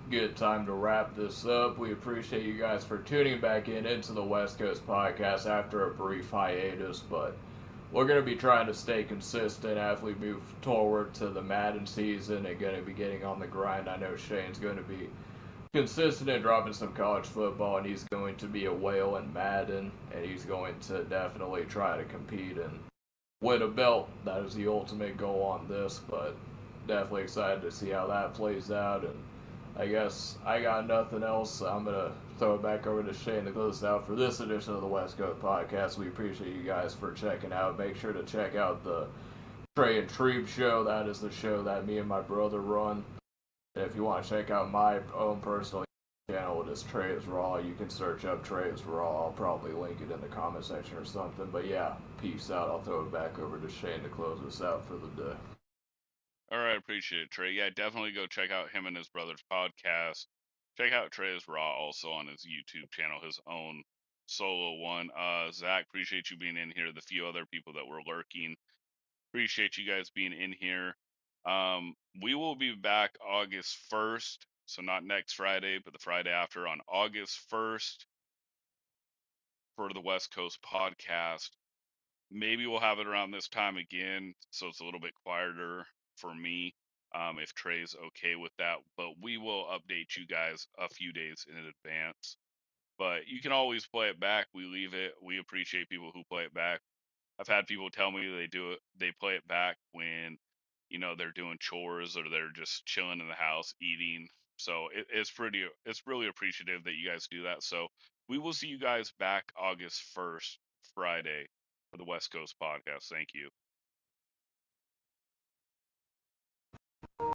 S2: good time to wrap this up. We appreciate you guys for tuning back into the West Coast Podcast after a brief hiatus, but we're going to be trying to stay consistent as we move toward to the Madden season and going to be getting on the grind. I know Shane's going to be consistent in dropping some college football, and he's going to be a whale in Madden, and he's going to definitely try to compete and win a belt. That is the ultimate goal on this, but definitely excited to see how that plays out. And I guess I got nothing else. I'm going to throw it back over to Shane to close out for this edition of the West Coast Podcast. We appreciate you guys for checking out. Make sure to check out the Trey and Trebe show. That is the show that me and my brother run. And if you want to check out my own personal channel, it is Trey is Raw. You can search up Trey is Raw. I'll probably link it in the comment section or something. But yeah, peace out. I'll throw it back over to Shane to close us out for the day.
S1: All right, appreciate it, Trey. Yeah, definitely go check out him and his brother's podcast. Check out Trey is Raw also on his YouTube channel, his own solo one. Zach, appreciate you being in here. The few other people that were lurking, appreciate you guys being in here. We will be back August 1st, so not next Friday, but the Friday after on August 1st for the West Coast Podcast. Maybe we'll have it around this time again, so it's a little bit quieter for me, if Trey's okay with that. But we will update you guys a few days in advance. But you can always play it back. We leave it. We appreciate people who play it back. I've had people tell me they play it back when, they're doing chores or they're just chilling in the house eating. So it's really appreciative that you guys do that. So we will see you guys back August 1st, Friday, for the West Coast Podcast. Thank you.